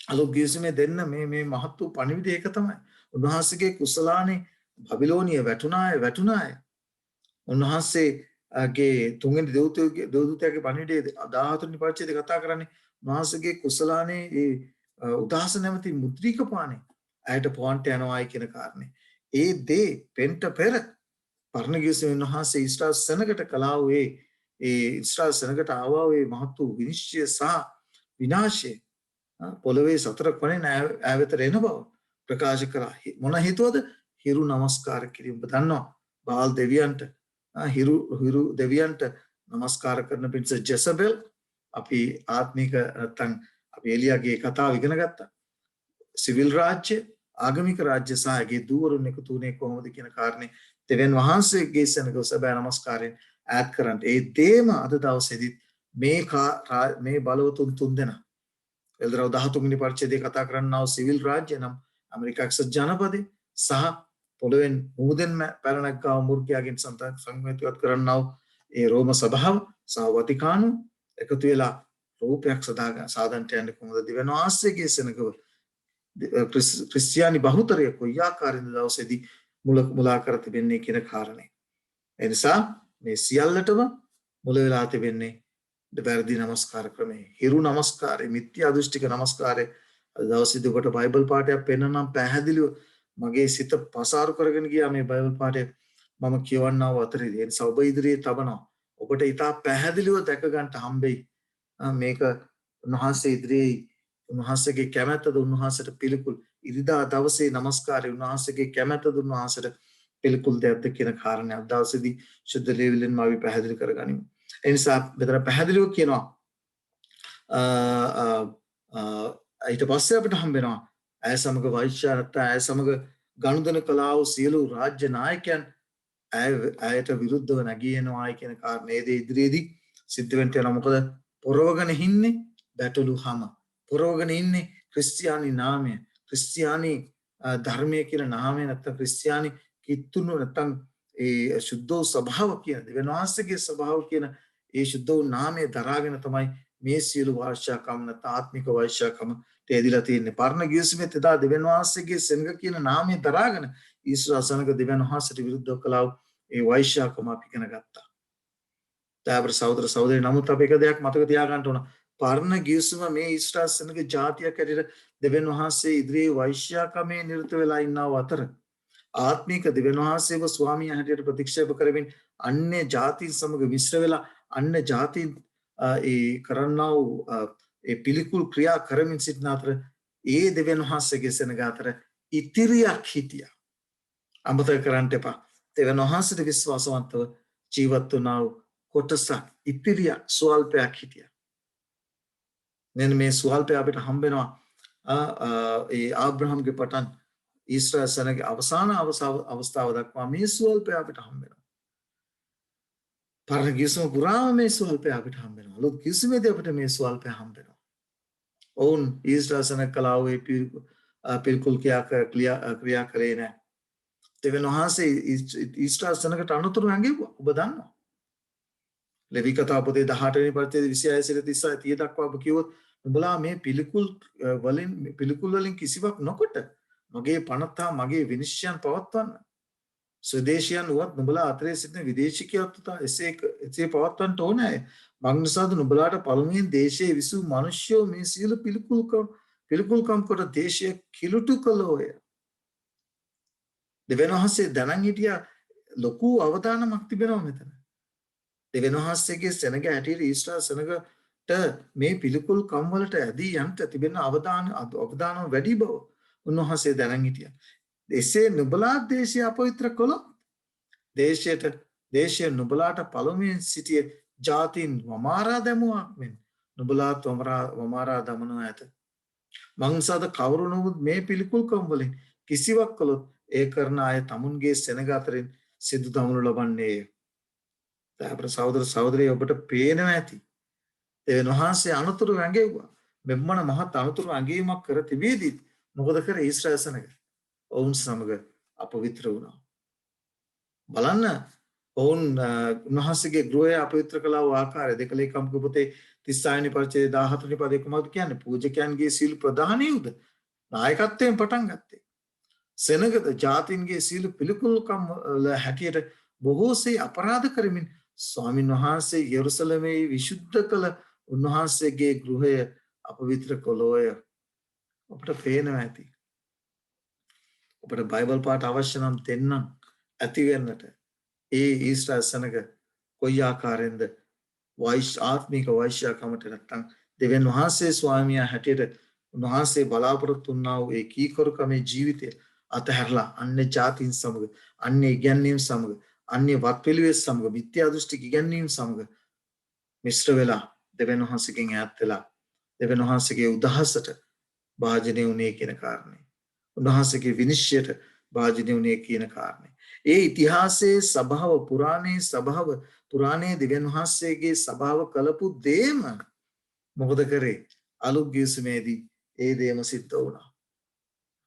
අලුත් ගිවිසුමේ දෙන්න මේ මහත් වූ පණිවිඩය ඒක තමයි. උන්වහන්සේගේ කුසලානේ බබිලෝනිය වැටුණාය. උන්වහන්සේගේ තුන්වෙනි දෙව්දූතයාගේ පණිවිඩයේ 14 වෙනි පරිච්ඡේදයේ කතා කරන්නේ උන්වහන්සේගේ කුසලානේ ඒ උදාහස නැමැති මුද්‍රික පානේ ඇයට පොවන්ට යනවායි කියන කාරණේ. ඒ දේ පෙන්ට පෙර පරණ ගිවිසුමේ උන්වහන්සේ ඊශ්‍රායල් සෙනඟට කළා වූ ඒ ඊශ්‍රායල් සෙනඟට ආවා වූ මහත් වූ විනිශ්චය සහ විනාශය පොළවේ සතර කොනේ ඈවෙතට එන බව ප්‍රකාශ කළා. මොන හේතුවද? හිරු නමස්කාර කිරීම. ඔබ දන්නවා බාල් දෙවියන්ට හිරු දෙවියන්ට නමස්කාර කරන පිණිස ජෙසබෙල් අපි ආත්මික නැත්නම් අපි එලියාගේ කතාව ඉගෙන ගත්තා. සිවිල් රාජ්‍ය ආගමික රාජ්‍ය සහගේ දූවරුන් එකතු වුණේ කොහොමද කියන කාරණේ දෙවියන් වහන්සේගේ සෙනඟ සබෑ නමස්කාරයෙන් ඈඩ් කරන්න. ඒ දේම අද දවසේදී මේ බලවතුන් තුන්දෙනා එල්දරව් 13 වෙනි පරිච්ඡේදයේ කතා කරන්නා වූ සිවිල් රාජ්‍ය නම් ඇමරිකා එක්සත් ජනපදයේ සහ පොළවෙන් මුහුදෙන්ම පැලනක්කා මුර්ගයාගෙන් සංවේතිවත් කරන්නව ඒ රෝම සභාව සහ වතිකානු එකතු වෙලා රූපයක් සාදන්ට යන්න කොහොමද දෙවියන් වහන්සේගේ සෙනඟව ක්‍රිස්තියානි බහුතරය කොයි ආකාරයෙන්ද දවසේදී මුලා කර තිබෙන්නේ කියන කාරණය. ඒ නිසා මේ සියල්ලටම මුල වෙලා තිබෙන්නේ වැරදි නමස්කාර ක්‍රමය. හිරු නමස්කාරය, මිත්‍යා දෘෂ්ටික නමස්කාරය. අද දවසේදී ඔබට බයිබල් පාඩයක් පෙන්වන්නම් පැහැදිලිව මගේ සිත පසාරු කරගෙන ගියා මේ බයිබල් පාඩය මම කියවන්නව අතරේදී. ඒ නිසා ඔබ ඉදිරියේ තබනවා. ඔබට ඉතා පැහැදිලිව දැක ගන්නට හම්බෙයි. මේක උන්වහන්සේ ඉදිරියේ උන්වහන්සේගේ කැමැත්තද උන්වහන්සේට පිළිකුල් ඉරිදා දවසේ නමස්කාරය උන්වහන්සේගේ කැමැත්තද උන්වහන්සේට පිළිකුල් දෙයක්ද කියන කාරණය අද දවසේදී ශුද්ධ ලේවිලෙන් අපි පැහැදිලි කරගනිමු. ඒ නිසා මෙතන පැහැදිලිව කියනවා ඊට පස්සේ අපිට හම්බ වෙනවා ඇය සමග වෛශ්‍යාරත්ත ඇය සමග ගනුදෙනු කළා වූ සියලු රාජ්‍ය නායකයන් ඇයට විරුද්ධව නැගී එනවායි කියන කාරණේ ඉදිරියේදී සිද්ධ වෙන්න යනවා. මොකද පොරවගෙන ඉන්නේ බැටළුහම. පොරවගෙන ඉන්නේ ක්‍රිස්තියානි නාමය. ක්‍රිස්තියානි ධර්මය කියන නාමය නැත්නම් ක්‍රිස්තියානි කිත්තුණු නැත්නම් ඒ සුද්ධ ස්වභාව කියන දෙවියන් වහන්සේගේ ස්වභාව කියන ඒ සුද්ධ නාමය දරාගෙන තමයි මේ සියලු වාර්ෂාකම් නැත්නම් ආත්මික වාර්ෂාකම තේදිලා තියෙන්නේ. පරණ ගිවිසුමේ එදා දෙවියන් වහන්සේගේ සෙනඟ කියන නාමය දරාගෙන ඊශ්වර සෙනඟ දෙවියන් වහන්සේට විරුද්ධව කළා ඒ වෛශ්‍යාකම අපි ඉගෙන ගත්තා. තාවර සහෝදර සහෝදරි නමුත් අපි එක දෙයක් මතක තියාගන්න ඕන. පරණ ගිවිසුම මේ ඊශ්‍රායල් සෙනඟ ජාතියක් ඇටියට දෙවියන් වහන්සේ ඉදිරියේ වෛශ්‍යාකමේ නිරත වෙලා ඉන්නව අතර ආත්මික දෙවියන් වහන්සේව ස්වාමියා හැටියට ප්‍රතික්ෂේප කරමින් අන්‍ය ජාතීන් සමග මිශ්‍ර වෙලා අන්‍ය ජාතීන් ඒ කරන්නා වූ ඒ පිළිකුල් ක්‍රියා කරමින් සිටින අතර ඒ දෙවියන් වහන්සේගේ සෙනඟ අතර ඉතිරියක් හිටියා. අමතක කරන්න එපා. දෙවියන් වහන්සේට විශ්වාසවන්තව ජීවත් වුණා වූ කොටසක් ඉතිරියක් ස්වල්පයක් හිටියා. මෙන්න මේ ස්වල්පය අපිට හම්බ වෙනවා ඒ ආබ්‍රහම්ගේ පටන් ඊශ්‍රායල් සෙනඟේ අවසාන අවස්ථාව දක්වා මේ ස්වල්පය අපිට හම්බ වෙනවා. පරණ ගිවිසුම පුරාම මේ ස්වල්පය අපිට හම්බ වෙනවා. අලුත් ගිවිසුමේදී අපිට මේ ස්වල්පය හම්බ වෙනවා. ඔවුන් ඊශ්‍රායල් සෙනඟ කළා වූ පිළිකුල් ක්‍රියා කරේ නැහැ. දෙවියන් වහන්සේ ඊශ්‍රායල් සෙනඟට අනුතුරු නැගෙව්වා. ඔබ දන්නවා. ලෙවි කතා පොතේ 18 වෙනි පරිච්ඡේදයේ 26 30 දක්වා ඔබ කිව්වොත් නුඹලා මේ පිළිකුල් වලින් කිසිවක් නොකොට මගේ පනතා මගේ විනිශ්චයන් පවත්වන්න. ස්වදේශියන් වුවත් නුඹලා අතරේ සිටින විදේශිකයොත් එසේ පවත්වන්නට ඕනේ. මං නිසාද නුඹලාට පළමුවෙන් දේශයේ විසූ මිනිස්යෝ මේ සියලු පිළිකුල්කම් කොට දේශය කිලුටු කළෝය. දෙවියන් වහන්සේ දැනන් හිටියා ලොකු අවදානමක් තිබෙනවා මෙතන. දෙවියන් වහන්සේගේ සෙනඟ හැටියට ඊශ්‍රායල් සෙනඟට මේ පිළිකුල් කම් වලට ඇදී යන්න තිබෙන අවදානම වැඩි බව උන්වහන්සේ දැනන් හිටියා. එසේ නුඹලා දේශය අපවිත්‍ර කළොත් දේශය නුඹලාට පළමුවෙන් සිටියේ ජාතීන් වමාරා දැමුවා මෙන් නුඹලාත් වමාරා දමනවා ඇත. මං සද කවුරු නමුත් මේ පිළිකුල්කම් වලින් කිසිවක් කළොත් ඒ කරන අය තමුන්ගේ සෙනඟ අතරින් සිදු දමනු ලබන්නේය. තාපර සහෝදර සහෝදරිය ඔබට පේනවා ඇති. දෙවියන් වහන්සේ අනුතුරු ඇඟෙව්වා. මෙම්මන මහත් අනුතුරු ඇඟීමක් කර තිබීදී මොකද කරේ ඊශ්‍රායල් සෙනඟ? ඔවුන් සමග අපවිත්‍ර වුණා. බලන්න ඔවුන් උන්වහන්සේගේ ගෘහය අපවිත්‍ර කළා වූ ආකාරය දෙකලේකම්ක පොතේ 36 වෙනි පරිච්ඡේදයේ 14 වෙනි පදයේ කොහොමද කියන්නේ? පූජකයන්ගේ සීල ප්‍රධානියුද නායකත්වයෙන් පටන් ගත්තේ. සෙනඟද ජාතින්ගේ සීල පිළිකුල්කම් වල හැටියට බොහෝසේ අපරාධ කරමින් ස්වාමින් වහන්සේ යෙරුසලමේ විශුද්ධ කළ උන්වහන්සේගේ ගෘහය අපවිත්‍ර කළෝය. ඔබට පේනවා ඇති. ඔබට බයිබල් පාඩ අවශ්‍ය නම් දෙන්නම් ඇති වෙන්නට ඒ ඊශ්‍රායල් සෙනඟ කොයි ආකාරයෙන්ද ආත්මික වෛශ්‍යාකමට නැත්තම් දෙවියන් වහන්සේ ස්වාමියා හැටියට උන්වහන්සේ බලාපොරොත්තු වුණා වූ ඒ කීකරුකමේ ජීවිතය අතහැරලා අන්‍ය ජාතීන් සමග අන්‍ය ඉගැන්වීම් සමග අන්‍ය වත්පිළිවෙත් සමග මිත්‍යා දෘෂ්ටික ඉගැන්වීම් සමග මිශ්‍ර වෙලා දෙවියන් වහන්සේගෙන් ඈත් වෙලා දෙවියන් වහන්සේගේ උදහසට භාජනය වුණේ කියන කාරණේ. උන්වහන්සේගේ විනිශ්චයට භාජනය වුණේ කියන කාරණේ. ඒ ඉතිහාසයේ සභාව පුරාණයේ දෙවියන් වහන්සේගේ සභාව කළපු දේම මොකද කරේ? අලුත් ගිවිසුමේදී ඒ දේම සිද්ධ වුණා.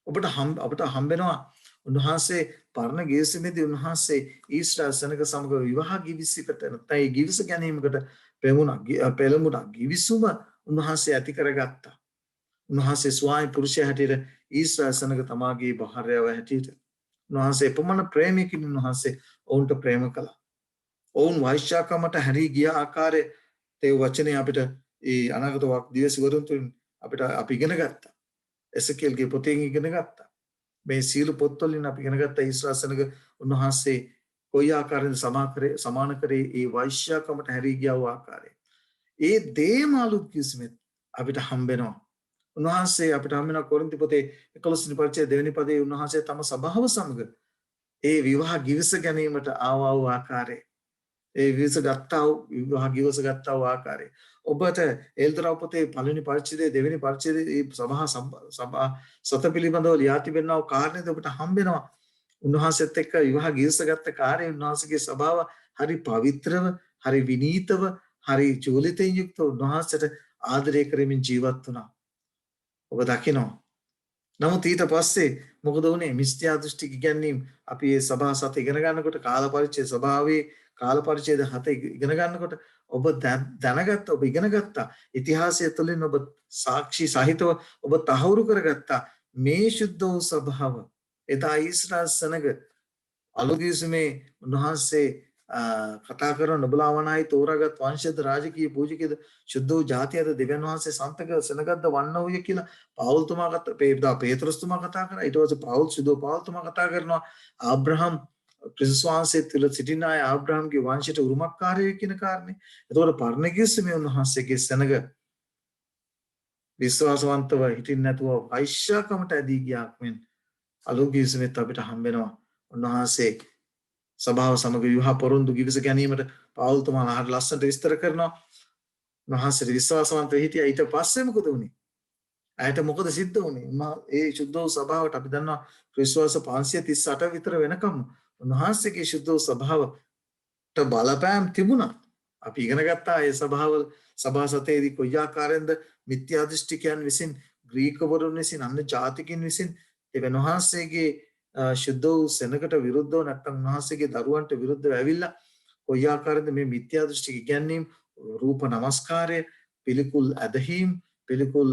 අපට හම්බෙනවා උන්වහන්සේ පරණ ගිවිසුමේදී උන්වහන්සේ ඊශ්‍රායල් සෙනඟ සමග විවාහ ගිවිසකට නැත්නම් ඒ ගිවිස ගැනීමකට පෙළඹුණා. ගිවිසුම උන්වහන්සේ ඇති කරගත්තා. උන්වහන්සේ ස්වාමි පුරුෂයා හැටියට ඊශ්‍රායල් සෙනඟ තමාගේ භාර්යාව හැටියට උන්වහන්සේ එපමණ ප්‍රේමයකින් උන්වහන්සේ ඔවුන්ට ප්‍රේම කළා. ඔවුන් වෛශ්‍යාකමට හැරී ගිය ආකාරයේ ඒ වචනේ අපිට ඒ අනාගත දිවසිවරුන් තුලින් අපි ඉගෙන ගත්තා. එසකේල්ගේ පොතෙන් ඉගෙන ගත්තා. මේ සීල පොත්වලින් අපි ඉගෙන ගත්තා ඊශ්‍රායල් සෙනඟ උන්වහන්සේ කොයි ආකාරයෙන්ද සමාන කරේ ඒ වෛශ්‍යාකමට හැරී ගිය ආකාරය. ඒ දේම අලුත් කිසිමෙත් අපිට හම්බෙනවා. උන්වහන්සේ අපිට හම්බෙනවා කොරින්ති පොතේ 11 වෙනි පරිච්ඡේදයේ 2 වෙනි පදයේ උන්වහන්සේ තම සභාව සමග ඒ විවාහ ගිවිස ගැනීමට ආවා වූ ආකාරය. ඒ විවාහ ගිවිස ගත්තා වූ ආකාරය. ඔබට එල්තරා පොතේ පළවෙනි පරිච්ඡේදයේ 2 වෙනි පරිච්ඡේදයේ සභා සත පිළිබඳව ලියා තිබෙනා වූ කාරණේද ඔබට හම්බෙනවා. උන්වහන්සේත් එක්ක විවාහ ගිවිස ගත්ත කාර්යය උන්වහන්සේගේ ස්වභාව හරි පවිත්‍රව, හරි විනීතව, හරි චූලිතයෙන් යුක්තව උන්වහන්සේට ආදරය කරමින් ජීවත් වුණා. ඔබ දකිනවා. නමුත් ඊට පස්සේ මොකද වුනේ? මිත්‍යා දෘෂ්ටි ඉගැන්වීම් අපි මේ සභා සත ඉගෙන ගන්නකොට කාල පරිච්ඡේද ස්වභාවයේ කාල පරිච්ඡේද 7 ඉගෙන ගන්නකොට ඔබ දැනගත්ත, ඔබ ඉගෙන ගත්තා. ඉතිහාසය තුළින් ඔබ සාක්ෂි සහිතව ඔබ තහවුරු කරගත්තා මේ ශුද්ධ වූ ස්වභාව. එදා ඊශ්‍රායල් සෙනඟ අලුගිවිසුමේ උන්වහන්සේ කතා කරන නොබලාවනායි තෝරාගත් වංශද රාජකීය පූජකයේද ශුද්ධ වූ ජාතියද දෙවියන් වහන්සේ සන්තක සෙනගද්ද වන්න වූය කියලා පවුල්තුමා පේතෘස්තුමා කතා කරා. ඊට පස්සේ පවුල් ශුද්ධ පවුල්තුමා කතා කරනවා ආබ්‍රහම් ක්‍රිස්තුස් වහන්සේ තුළ සිටින අය ආබ්‍රහම්ගේ වංශයට උරුමකාරයෝ කියන කාරණේ. එතකොට පරණ ගිවිසුමේ උන්වහන්සේගේ සෙනඟ විශ්වාසවන්තව හිටින්න නැතුව වෛශ්‍යාකමට ඇදී ගියාක් මෙන් අලුගිවිසුමෙත් අපිට හම්බෙනවා. උන්වහන්සේ සභාව සමග විවාහ පොරොන්දු ගිවිස ගැනීමට පවුල්තුමාලා හරිය ලස්සනට විස්තර කරනවා. උන්වහන්සේ විශ්වාසවන්තව හිටියා. ඊට පස්සේ මොකද වුනේ? ඇයට මොකද සිද්ධ වුනේ? ඒ ශුද්ධ වූ සභාවට අපි දන්නවා ක්‍රිස්තුවර්ෂ 538 විතර වෙනකම් උන්වහන්සේගේ ශුද්ධ වූ සභාවට බලපෑම් තිබුණා. අපි ඉගෙන ගත්තා ඒ සභා සතේදී කොයි ආකාරයෙන්ද මිත්‍යා දෘෂ්ටිකයන් විසින් ග්‍රීකවරුන් විසින් අන්‍ය ජාතිකින් විසින් එවන් වහන්සේගේ ශුද්ධ වූ සෙනඟට විරුද්ධව නැත්නම් උන්වහන්සේගේ දරුවන්ට විරුද්ධව ඇවිල්ලා කොයි ආකාරයෙන්ද මේ මිත්‍යා දෘෂ්ටි ඉගැන්වීම්, රූප නමස්කාරය, පිළිකුල් ඇදහිීම්, පිළිකුල්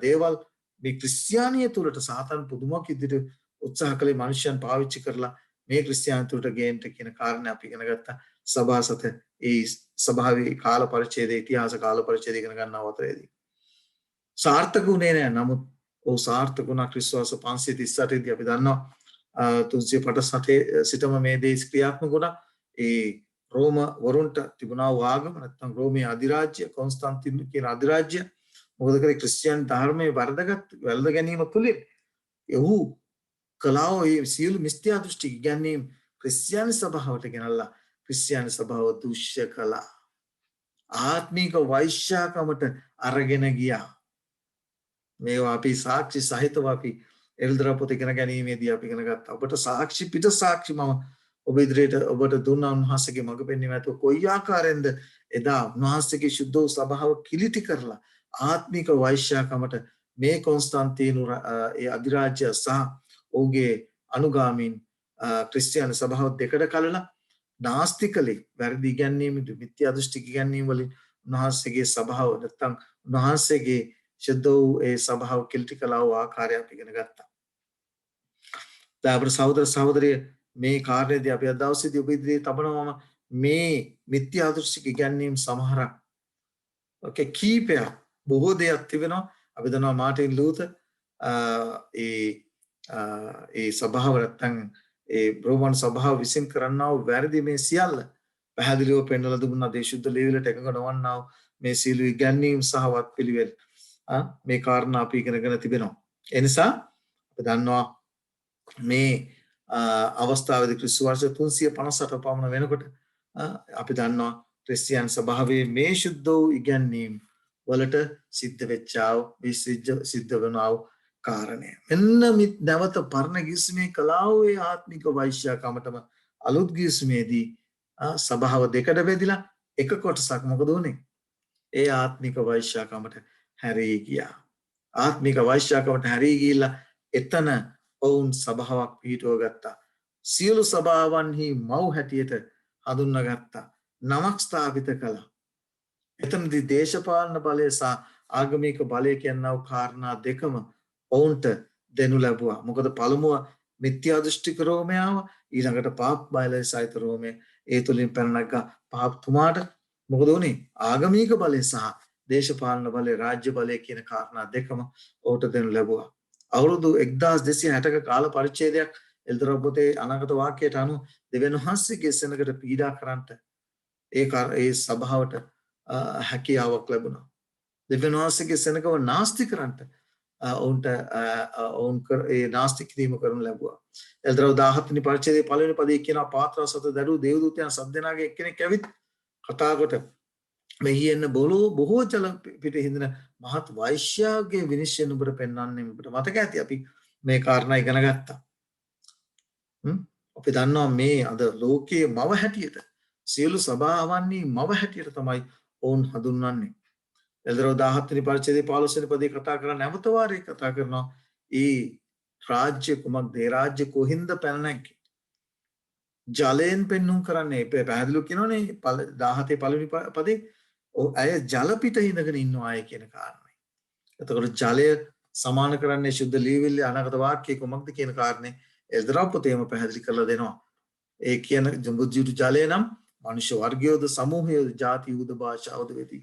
දේවල් මේ ක්‍රිස්තියානිය තුළට සාතන් පුදුමක් ඉදිරියට උත්සාහ කළේ මනුෂ්‍යයන් පාවිච්චි කරලා මේ ක්‍රිස්තියානිය තුළට ගේන්න කියන කාරණේ අපි ඉගෙන ගත්තා. සභාසත ඒ සභාවේ කාල පරිච්ඡේදයේ ඉතිහාස කාල පරිච්ඡේදය ඉගෙන ගන්නා අතරේදී සාර්ථක වුණේ නැහැ. නමුත් ਉਹ සාර්ථක වුණා ක්‍රිස්තුවර්ෂ 538 දී අපි දන්නවා 358 සිටම මේ දේ ක්‍රියාත්මක වුණා. ඒ රෝම වරුන්ට තිබුණා ආගම නැත්නම් රෝමීය අධිරාජ්‍ය කොන්ස්ටන්ටින් කියන අධිරාජ්‍ය මොකද කරේ? ක්‍රිස්තියානි ධර්මයේ වැළඳ ගැනීම තුළින් එහු කලාව ඒ සියලු මිත්‍යා දෘෂ්ටි ඉගැන්වීම් ක්‍රිස්තියානි සභාවට ගෙනල්ලා ක්‍රිස්තියානි සභාව දුෂ්‍ය කළා. ආත්මික වෛශ්‍යාකමට අරගෙන ගියා. මේවා අපි සාක්ෂි සහිතව අපි එල්දරා පොත ඉගෙන ගැනීමේදී අපි ඉගෙන ගත්තා. ඔබට සාක්ෂි පිට සාක්ෂි මම ඔබ ඉදිරියට ඔබට දුන්නා. උන්වහන්සේගේ මඟ පෙන්වීම ඇතුව කොයි ආකාරයෙන්ද එදා උන්වහන්සේගේ ශුද්ධ වූ සභාව කිලිටි කරලා ආත්මික වෛශ්‍යාකමට මේ කොන්ස්ටන්තිනු ඒ අධිරාජ්‍ය සහ ඔහුගේ අනුගාමීන් ක්‍රිස්තියානි සභාව දෙකඩ කලලා නාස්ති කළේ වැරදි ඉගැන්වීම්, මිත්‍යා දෘෂ්ටි ඉගැන්වීම් වලින් උන්වහන්සේගේ සභාව නැත්නම් උන්වහන්සේගේ ශුද්ධ වූ ඒ සභාව කිලිටි කළා වූ ආකාරය අපි ඉගෙන ගත්තා. දැන් සහෝදර සහෝදරිය මේ කාර්යයේදී අපි අද දවසේදී ඔබ ඉදිරියේ තබනවම මේ මිත්‍යා දෘෂ්ටික ඉගැන්වීම් සමහරක් කීපයක් බොහෝ දෙයක් තිබෙනවා. අපි දන්නවා මාටින් ලූතර් ඒ සභාව නැත්නම් ඒ රෝමන් සභාව විසින් කරන්නා වූ වැරදි මේ සියල්ල පැහැදිලිව පෙන්වලා දුන්නා. දේශුද්ධ ලේවිලට එකඟ නොවන්නා වූ මේ සීල ඉගැන්වීම් සහ වත්පිළිවෙල මේ කාරණා අපි ඉගෙනගෙන තිබෙනවා. ඒ නිසා අපි දන්නවා මේ අවස්ථාවේදී ක්‍රිස්තු වර්ෂ 358 පමණ වෙනකොට අපි දන්නවා ක්‍රිස්තියානි සභාවේ මේ ශුද්ධ වූ ඉගැන්වීම් වලට සිද්ධ වෙච්චාව සිද්ධ වෙනාව කාරණය. මෙන්න නැවත පරණ ගිවිසුමේ කලාවේ ආත්මික වෛශ්‍යාකමටම අලුත් ගිවිසුමේදී සභාව දෙකඩ බෙදිලා එක කොටසක් මොකද වුනේ? ඒ ආත්මික වෛශ්‍යාකමට හැරී ගියා. ආත්මික වෛශ්‍යාකමට හැරී ගිහිල්ලා එතන ඔවුන් සභාවක් පිහිටුව ගත්තා. සියලු සභාවන්හි මව් හැටියට හඳුන්වගත්තා. නමක් ස්ථාපිත කළා. එතනදී දේශපාලන බලය සහ ආගමික බලය කියනව කාරණා දෙකම ඔවුන්ට දෙනු ලැබුවා. මොකද පළමුව මිත්‍යා දෘෂ්ටික රෝමයාව ඊළඟට පාප් බයලය සහිත රෝමය ඒ තුලින් පැන නැග්ගා. පාප්තුමාට මොකද වුනේ? ආගමික බලය සහ දේශපාලන බලය රාජ්‍ය බලය කියන කාරණා දෙකම ඔහුට දෙනු ලැබුවා. අවුරුදු 1260ක කාල පරිච්ඡේදයක් එල්දරව් පොතේ අනාගත වාක්‍යයට අනුව දෙවියන් වහන්සේගේ සෙනඟට පීඩා කරන්නට ඒ සභාවට හැකියාවක් ලැබුණා. දෙවියන් වහන්සේගේ සෙනඟව නාස්ති කරන්නට ඔවුන්ට ඒ නාස්ති කිරීම කරනු ලැබුවා. එල්දරව් 17 වෙනි පරිච්ඡේදයේ පළවෙනි පදයේ කියනවා පාත්‍රා සත දඩු දේවදූතයන් සද්දනාගේ එක්කෙනෙක් ඇවිත් කතා කොට මෙහි එන්න බොහෝ ජල පිට හිඳින මහත් වෛශ්‍යාගේ විනිශ්චය නුඹට පෙන්වන්නේ. ඔබට මතක ඇති අපි මේ කාරණා ඉගෙන ගත්තා. අපි දන්නවා මේ අද ලෝකයේ මව හැටියට සියලු සභාවන්හි මව හැටියට තමයි ඔවුන් හඳුන්වන්නේ. එල්දරව් 17 වෙනි පරිච්ඡේදයේ 15 වෙනි පදේ කතා කරන නැවත වාරයක් කතා කරනවා ඒ රාජ්‍ය කුමක්ද? ඒ රාජ්‍ය කොහින්ද පැන නැග්ගේ? ජලයෙන් පෙන්눔 කරන්නේ පැහැදිලිව කියනෝනේ 17 පළවෙනි පදේ ඇය ජල පිට හිඳගෙන ඉන්නවා අය කියන කාරණේ. එතකොට ජලය සමාන කරන්නේ ශුද්ධ ලියවිල්ලේ අනාගත වාක්‍යය කුමක්ද කියන කාරණේ එල්දරව් පොතේම පැහැදිලි කරලා දෙනවා. ඒ කියන ජඹුජීතු ජලය නම් මනුෂ්‍ය වර්ගයෝද සමූහයෝද ජාතියෝද භාෂාවද වෙති.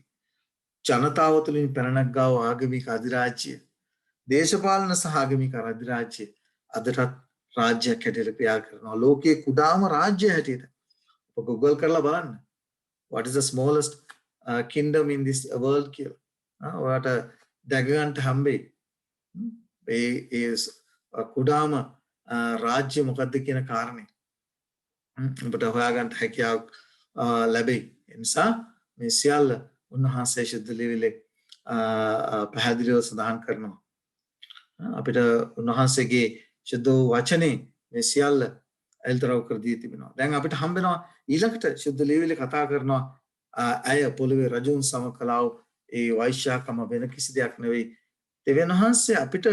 ජනතාව තුළින් පැන නැග්ගා වූ ආගමික අධිරාජ්‍ය දේශපාලන සහ ආගමික අධිරාජ්‍ය අදටත් රාජ්‍යයක් හැටියට ක්‍රියා කරනවා. ලෝකයේ කුඩාම රාජ්‍ය හැටියට ඔබ Google කරලා බලන්න. What is the smallest kingdom in this world කියලා. ඔයාට දැක ගන්න හම්බෙයි. ඒ කුඩාම රාජ්‍ය මොකක්ද කියන කාරණේ. ඔබට හොයාගන්න හැකියාවක් ලැබෙයි. ඒ නිසා මේ සියල්ල උන්වහන්සේ ශුද්ධ ලියවිල්ලේ පැහැදිලිව සඳහන් කරනවා. අපිට උන්වහන්සේගේ ශුද්ධ වචනේ මේ සියල්ල එල්තරව කර දී තිබෙනවා. දැන් අපිට හම්බ වෙනවා ඊළඟට ශුද්ධ ලියවිල්ලේ කතා කරනවා ඇය පොළවේ රජුන් සම කලාව ඒ වෛශ්‍යාකම වෙන කිසි දෙයක් නෙවෙයි. දෙවියන් වහන්සේ අපිට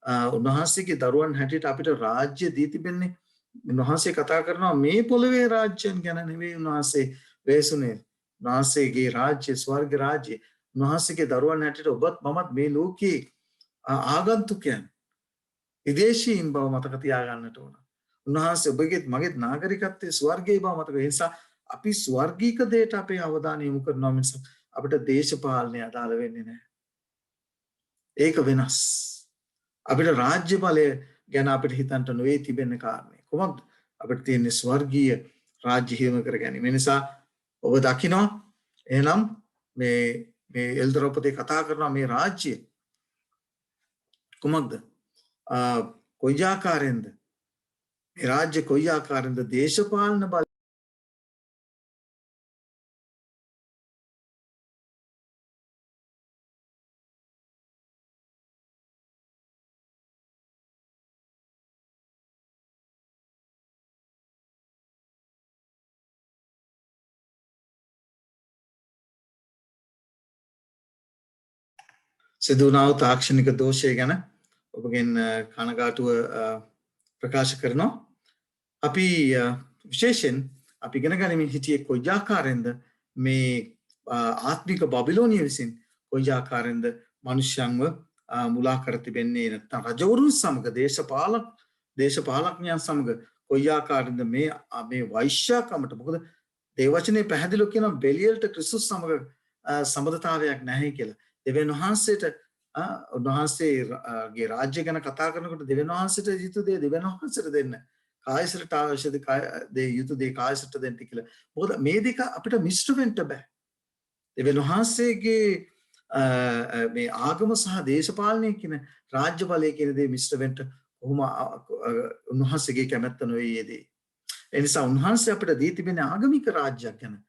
උන්වහන්සේගේ දරුවන් හැටියට අපිට රාජ්‍ය දී තිබෙන්නේ. උන්වහන්සේ කතා කරනවා මේ පොළවේ රාජ්‍යයන් ගැන නෙවෙයි උන්වහන්සේ වේසුනේ. උන්වහන්සේගේ රාජ්‍ය ස්වර්ග රාජ්‍ය උන්වහන්සේගේ දරුවන් හැටියට ඔබත් මමත් මේ ලෝකයේ ආගන්තුකයන් විදේශීන් බව මතක තියාගන්නට ඕන. උන්වහන්සේ ඔබගේත් මගේත් නාගරිකත්වයේ ස්වර්ගයේ බව මතක. ඒ නිසා අපි ස්වර්ගීක දෙයට අපේ අවධානය යොමු කරනවා මිසක් අපිට දේශපාලනය අදාළ වෙන්නේ නැහැ. ඒක වෙනස්. අපිට රාජ්‍ය බලය ගැන අපිට හිතන්න නොවේ තිබෙන කාරණේ. කොහොමද? අපිට තියෙන ස්වර්ගීය රාජ්‍ය හිම කර ගැනීම. ඒ නිසා ඔබ දකිනවා එහෙනම් මේ එල්දරව් පොතේ කතා කරනවා මේ රාජ්‍ය කුමක්ද? කොයි ආකාරයෙන්ද? මේ රාජ්‍ය කොයි ආකාරයෙන්ද දේශපාලන බල සිදු වුණා වූ තාක්ෂණික දෝෂය ගැන ඔබගෙන් කනගාටුව ප්‍රකාශ කරනවා. අපි විශේෂයෙන් අපි ඉගෙන ගනිමින් හිටියේ කොයි ආකාරයෙන්ද මේ ආත්මික බබිලෝනිය විසින් කොයි ආකාරයෙන්ද මිනිස්යන්ව මුලා කර තිබෙන්නේ නැත්නම් රජවරුන් සමග දේශපාලඥයන් සමග කොයි ආකාරයෙන්ද මේ වෛශ්‍යාකමට. මොකද දේවචනේ පැහැදිලිව කියනවා බෙලියල්ට ක්‍රිස්තුස් සමග සම්බන්ධතාවයක් නැහැ කියලා. දෙවියන් වහන්සේට උන්වහන්සේගේ රාජ්‍ය ගැන කතා කරනකොට දෙවියන් වහන්සේට යුතු දේ දෙවියන් වහන්සේට දෙන්න. කායසරට අවශ්‍ය දේ යුතු දේ කායසරට දෙන්න කියලා. මොකද මේ දෙක අපිට මිශ්‍ර වෙන්න බෑ. දෙවියන් වහන්සේගේ මේ ආගම සහ දේශපාලනය කියන රාජ්‍ය බලය කියන දේ මිශ්‍ර වෙන්න කොහොම උන්වහන්සේගේ කැමැත්ත නොවේ දේ. ඒ නිසා උන්වහන්සේ අපිට දී තිබෙන ආගමික රාජ්‍යයක් ගැන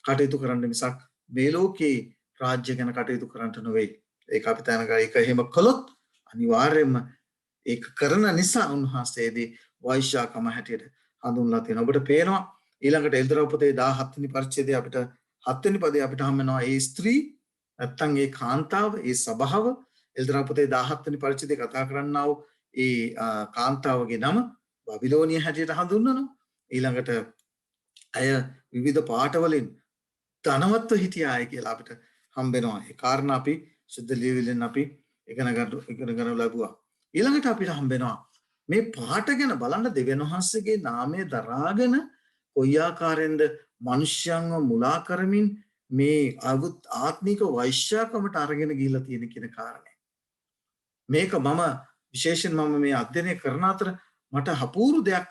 කටයුතු කරන්න මිසක් මේ ලෝකේ රාජ්‍ය ගැන කටයුතු කරන්නට නොවේ. ඒක අපි තනගා ඒක එහෙම කළොත් අනිවාර්යයෙන්ම ඒක කරන නිසා උන්වහන්සේදී වෛශ්‍යාකම හැටියට හඳුන්වලා තියෙනවා. ඔබට පේනවා ඊළඟට එල්දරව් පොතේ 17 වෙනි පරිච්ඡේදයේ අපිට 7 වෙනි පදයේ අපිට හම් වෙනවා ඒ ස්ත්‍රී නැත්තම් ඒ කාන්තාව ඒ සබාව. එල්දරව් පොතේ 17 වෙනි පරිච්ඡේදයේ කතා කරන්නා වූ ඒ කාන්තාවගේ නම බබිලෝනිය හැටියට හඳුන්වනවා. ඊළඟට අය විවිධ පාටවලින් ධනවත්ව හිටියාය කියලා අපිට හම්බෙනවා. ඒ කාරණා අපි සුද්ධ ලියවිල්ලෙන් අපි ඉගෙන ගන්න ලැබුවා. ඊළඟට අපිට හම්බෙනවා මේ පාට ගැන බලන්න දෙවියන් වහන්සේගේ නාමය දරාගෙන කොයි ආකාරයෙන්ද මිනිස්යන්ව මුලා කරමින් මේ ආත්මික වෛශ්‍යාකමට අරගෙන ගිහිල්ලා තියෙන කියන කාරණය. මේක මම විශේෂයෙන් මම මේ අධ්‍යයනය කරන අතර මට අපූර්ව දෙයක්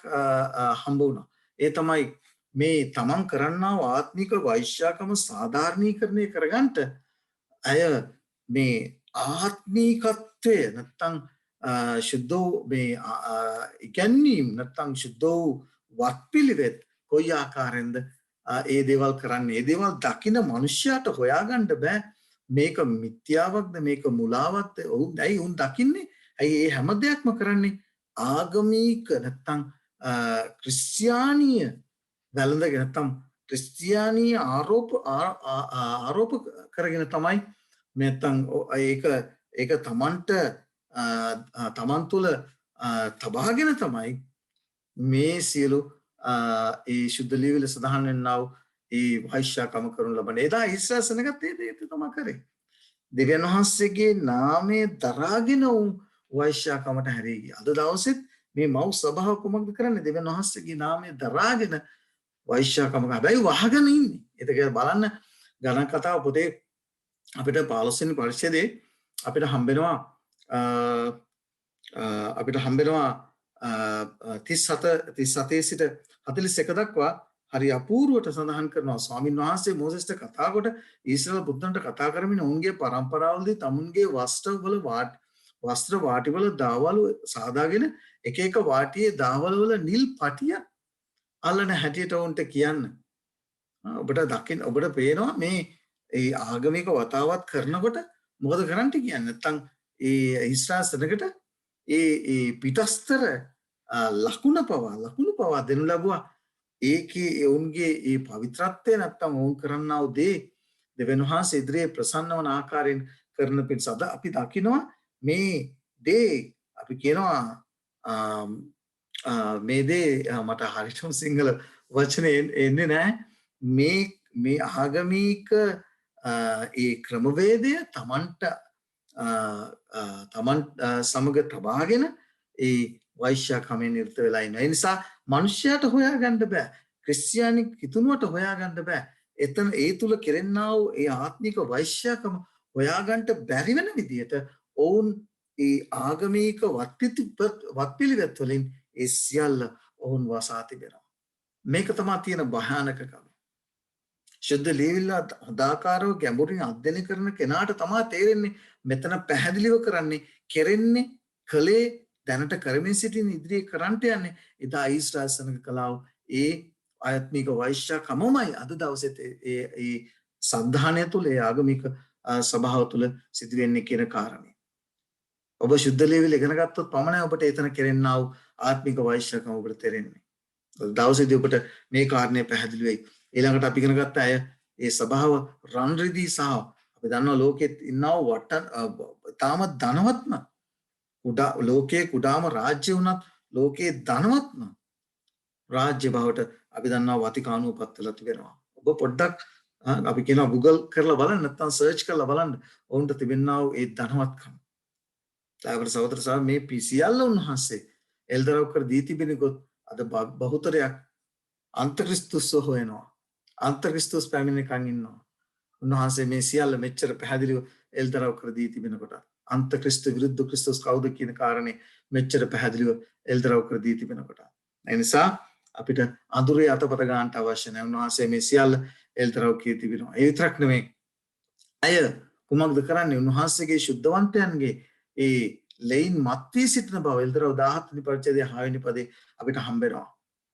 හම්බ වුණා. ඒ තමයි මේ තමන් කරන්නා වූ ආත්මික වෛශ්‍යාකම සාධාරණීකරණය කරගන්නට අය මේ ආත්මීකත්වය නැත්තම් ශුද්ධ මේ ඉගැන්වීම් නැත්තම් ශුද්ධ වත්පිළිවෙත් කොයි ආකාරයෙන්ද ඒ දේවල් කරන්නේ. ඒ දේවල් දකින මනුෂ්‍යයාට හොයාගන්න බෑ මේක මිත්‍යාවක්ද මේක මුලාවක්ද. ඇයි උන් දකින්නේ? ඇයි ඒ හැම දෙයක්ම කරන්නේ ආගමික නැත්තම් ක්‍රිස්තියානිය වැළඳගෙන නැත්තම් ක්‍රිස්තියානී ආරෝප කරගෙන තමයි නැත්තම් ඒක තමන් තුළ තබාගෙන තමයි මේ සියලු ඒ ශුද්ධ ලියවිල්ල සඳහන් වෙනා වූ ඒ වෛශ්‍යාකම කරනු ලබන. එදා ඊශ්‍රායල් සෙනගත් ඒ දේ තමයි කරේ. දෙවියන් වහන්සේගේ නාමය දරාගෙන උන් වෛශ්‍යාකමට හැරී ගියා. අද දවසෙත් මේ මව් සභාව කුමක්ද කරන්නේ? දෙවියන් වහන්සේගේ නාමය දරාගෙන වෛශ්‍යාකම හැබැයි වහගෙන ඉන්නේ. ඒක බලන්න ගණන් කතාව පොතේ අපිට 15 වෙනි පරිච්ඡේදයේ අපිට හම්බෙනවා 37 සිට 41 දක්වා හරි අපූර්වට සඳහන් කරනවා. ස්වාමින් වහන්සේ මෝසෙස්ට කතා කොට ඊශ්‍රායල් බුද්ධන්ට කතා කරමින් ඔවුන්ගේ පරම්පරාවලදී තමුන්ගේ වස්ත්‍ර වාටිවල දාවලු සාදාගෙන එක එක වාටියේ දාවල වල නිල් පටියක් අල්ලන හැටියට ඔවුන්ට කියන්න. ඔබට පේනවා මේ ඒ ආගමික වතාවත් කරනකොට මොකද කරන්න කියන්නේ? නැත්තම් ඒ ඊශ්‍රායල් සෙනගට ඒ පිටස්තර ලකුණ පවා දෙනු ලැබුවා. ඒකේ ඔවුන්ගේ ඒ පවිත්‍රත්වය නැත්තම් ඔවුන් කරන්නා වූ දේ දෙවියන් වහන්සේ ඉදිරියේ ප්‍රසන්න වන ආකාරයෙන් කරන පිණිස අද අපි දකිනවා මේ දේ අපි කියනවා මේ දේ මට හරියටම සිංහල වචනේ එන්නේ නැහැ. මේ ආගමික ඒ ක්‍රමවේදය තමන්ට තමන් සමග තබාගෙන ඒ වෛශ්‍යාකමෙන් නිරත වෙලා ඉන්නවා. ඒ නිසා මිනිස්යාට හොයාගන්න බෑ. ක්‍රිස්තියානි කිතුණුවට හොයාගන්න බෑ. එතන ඒ තුල කෙරෙන්නා වූ ඒ ආත්මික වෛශ්‍යාකම හොයාගන්න බැරි වෙන විදියට ඔවුන් ඒ ආගමික වත්පිළිවෙත් වලින් ඒ සියල්ල ඔවුන් වසා තිබෙනවා. මේක තමයි තියෙන භයානකකම. ශුද්ධ ලියවිල්ල හදාකාරව ගැඹුරින් අධ්‍යයනය කරන කෙනාට තමයි තේරෙන්නේ මෙතන පැහැදිලිව කරන්නේ කෙරෙන්නේ කලේ දැනට කරමින් සිටින ඉදිරියේ කරන්ට යන්නේ එදා ඊශ්‍රායල් සෙනග කලාව ඒ ආත්මික වෛශ්‍යාකමමයි අද දවසෙත් ඒ සද්ධානය තුළ ඒ ආගමික සභාව තුළ සිදුවෙන්නේ කියන කාරණය. ඔබ ශුද්ධ ලියවිල්ල ඉගෙන ගත්තොත් පමණයි ඔබට එතන කෙරෙන්නා වූ ආත්මික වෛශ්‍යාකම ඔබට තේරෙන්නේ. දවසේදී ඔබට මේ කාරණය පැහැදිලි වෙයි. ඊළඟට අපි ඉගෙන ගත්ත අය ඒ සභාව රන් රිදී සහ අපි දන්නවා ලෝකෙත් ඉන්නව තාම ධනවත්ම ලෝකයේ කුඩාම රාජ්‍ය වුණත් ලෝකයේ ධනවත්ම රාජ්‍ය බවට අපි දන්නවා වතිකානුව පත් වෙලා තිබෙනවා. ඔබ පොඩ්ඩක් අපි කියනවා Google කරලා බලන්න නැත්නම් සර්ච් කරලා බලන්න ඔවුන්ට තිබෙනා වූ ඒ ධනවත්කම. ඒකට සහෝදර සහෝදර මේ පිසියල්ල උන්වහන්සේ එල්දරව් කර දී තිබෙනකොත් අද බහුතරයක් අන්තක්‍රිස්තුස්ව හොයනවා. අන්තක්‍රිස්තුස් පැමිණෙනකන් ඉන්නවා. උන්වහන්සේ මේ සියල්ල මෙච්චර පැහැදිලිව එල්දරව් කර දී තිබෙනකොට අන්තක්‍රිස්තු විරුද්ධ ක්‍රිස්තුස් කවුද කියන කාරණේ මෙච්චර පැහැදිලිව එල්දරව් කර දී තිබෙනකොට. ඒ නිසා අපිට අඳුරේ අතපත ගන්නට අවශ්‍ය නැහැ. උන්වහන්සේ මේ සියල්ල එල්දරව් කී තිබෙනවා. ඒ විතරක් නෙමෙයි. අය කුමක්ද කරන්නේ? උන්වහන්සේගේ ශුද්ධවන්තයන්ගේ ඒ ලෙයින් මත් වී සිටින බව එල්දරව් 17 වෙනි පරිච්ඡේදයේ 6 වෙනි පදේ අපිට හම්බෙනවා.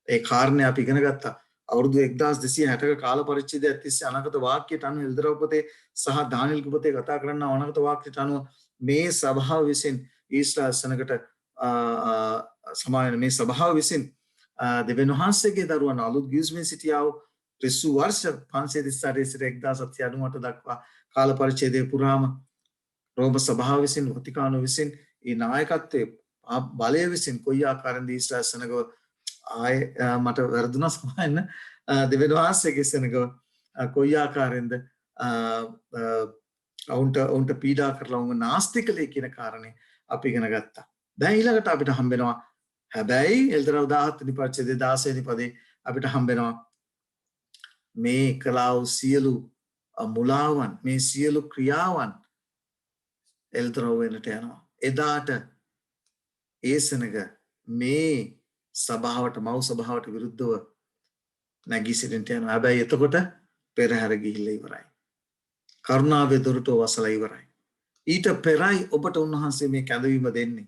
ඒ කාරණේ අපි ඉගෙන ගත්තා. අවුරුදු 1260ක කාල පරිච්ඡේදයක් තිස්සේ අනාගත වාක්‍යයට අනුව එල්දරව් පොතේ සහ දානියෙල් පොතේ කතා කරන අනාගත වාක්‍යයට අනුව මේ සභාව විසින් ඊශ්‍රායල් සෙනගට සමාන මේ සභාව විසින් දෙවියන් වහන්සේගේ දරුවන් අලුත් ගිවිසුමින් සිටියා වූ ක්‍රිස්තු වර්ෂ 538 සිට 1798 දක්වා කාල පරිච්ඡේදයේ පුරාම රෝම සභාව විසින් වතිකානු විසින් ඒ නායකත්වයේ බලය විසින් කොයි ආකාරයෙන්ද ඊශ්‍රායල් සෙනගව ආය මට වැරදුනා සමාවෙන්න දෙවියන් වහන්සේගේ සෙනගව කොයි ආකාරයෙන්ද ඔවුන්ට පීඩා කරලා ඔවුන් නාස්ති කළේ කියන කාරණේ අපි ඉගෙන ගත්තා. දැන් ඊළඟට අපිට හම්බෙනවා හැබැයි එල්දරව් 17 වෙනි පරිච්ඡේදයේ 16 වෙනි පදේ අපිට හම්බෙනවා මේ කළා වූ සියලු මුලාවන් මේ සියලු ක්‍රියාවන් එල්දරව් වෙනට යනවා. එදාට ඒ සෙනග මේ සභාවට මව් සභාවට විරුද්ධව නැගී සිටින්නට යනවා. හැබැයි එතකොට පෙරහැර ගිහිල්ලා ඉවරයි. කරුණාවේ දොරටුව වසලා ඉවරයි. ඊට පෙරයි ඔබට උන්වහන්සේ මේ කැඳවීම දෙන්නේ.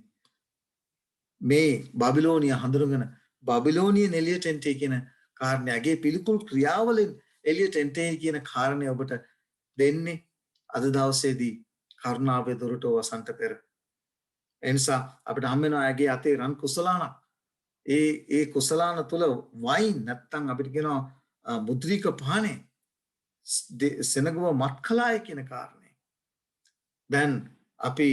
මේ බබිලෝනිය හඳුනගෙන බබිලෝනිය එළියට එන්ටේ කියන කාරණයගේ පිළිකුල් ක්‍රියාවලින් එළියට එන්ටේ කියන කාරණය ඔබට දෙන්නේ අද දවසේදී කරුණාවේ දොරටුව වසන්ට පෙර. එනිසා අපිට හම් වෙනවා ඇගේ අතේ රන් කුසලානක්. ඒ කුසලාන තුල වයින් නැත්තම් අපිට කියනවා මුද්‍රික පානේ සෙනගව මත් කළාය කියන කාරණේ. දැන් අපි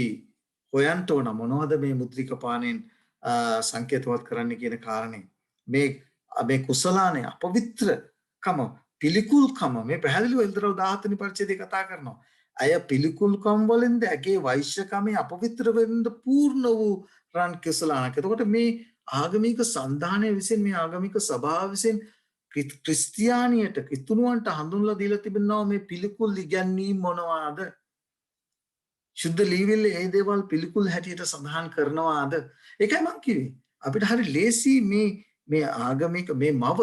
හොයන්ට ඕන මොනවද මේ මුද්‍රික පානෙන් සංකේතවත් කරන්න කියන කාරණේ. මේ කුසලානේ අපවිත්‍රකම පිළිකුල්කම මේ පැහැදිලිව එල්දරව් 17 වෙනි පරිච්ඡේදයේ කතා කරනවා. අය පිළිකුල්කම් වලින්ද ඇගේ වෛශ්‍යකමේ අපවිත්‍ර වෙන්න පූර්ණ වූ රන් කුසලානක්. එතකොට මේ ආගමික සන්ධානය විසින් මේ ආගමික සභාව විසින් ක්‍රිස්තියානියට කිතුණුවන්ට හඳුන්ලා දීලා තිබෙනවා මේ පිළිකුල් ඉගැන්වීම් මොනවාද? ශුද්ධ ලීවිල්ලේ මේ දේවල් පිළිකුල් හැටියට සඳහන් කරනවාද? ඒකයි මම කිව්වේ. අපිට හරි ලේසි මේ ආගමික මේ මව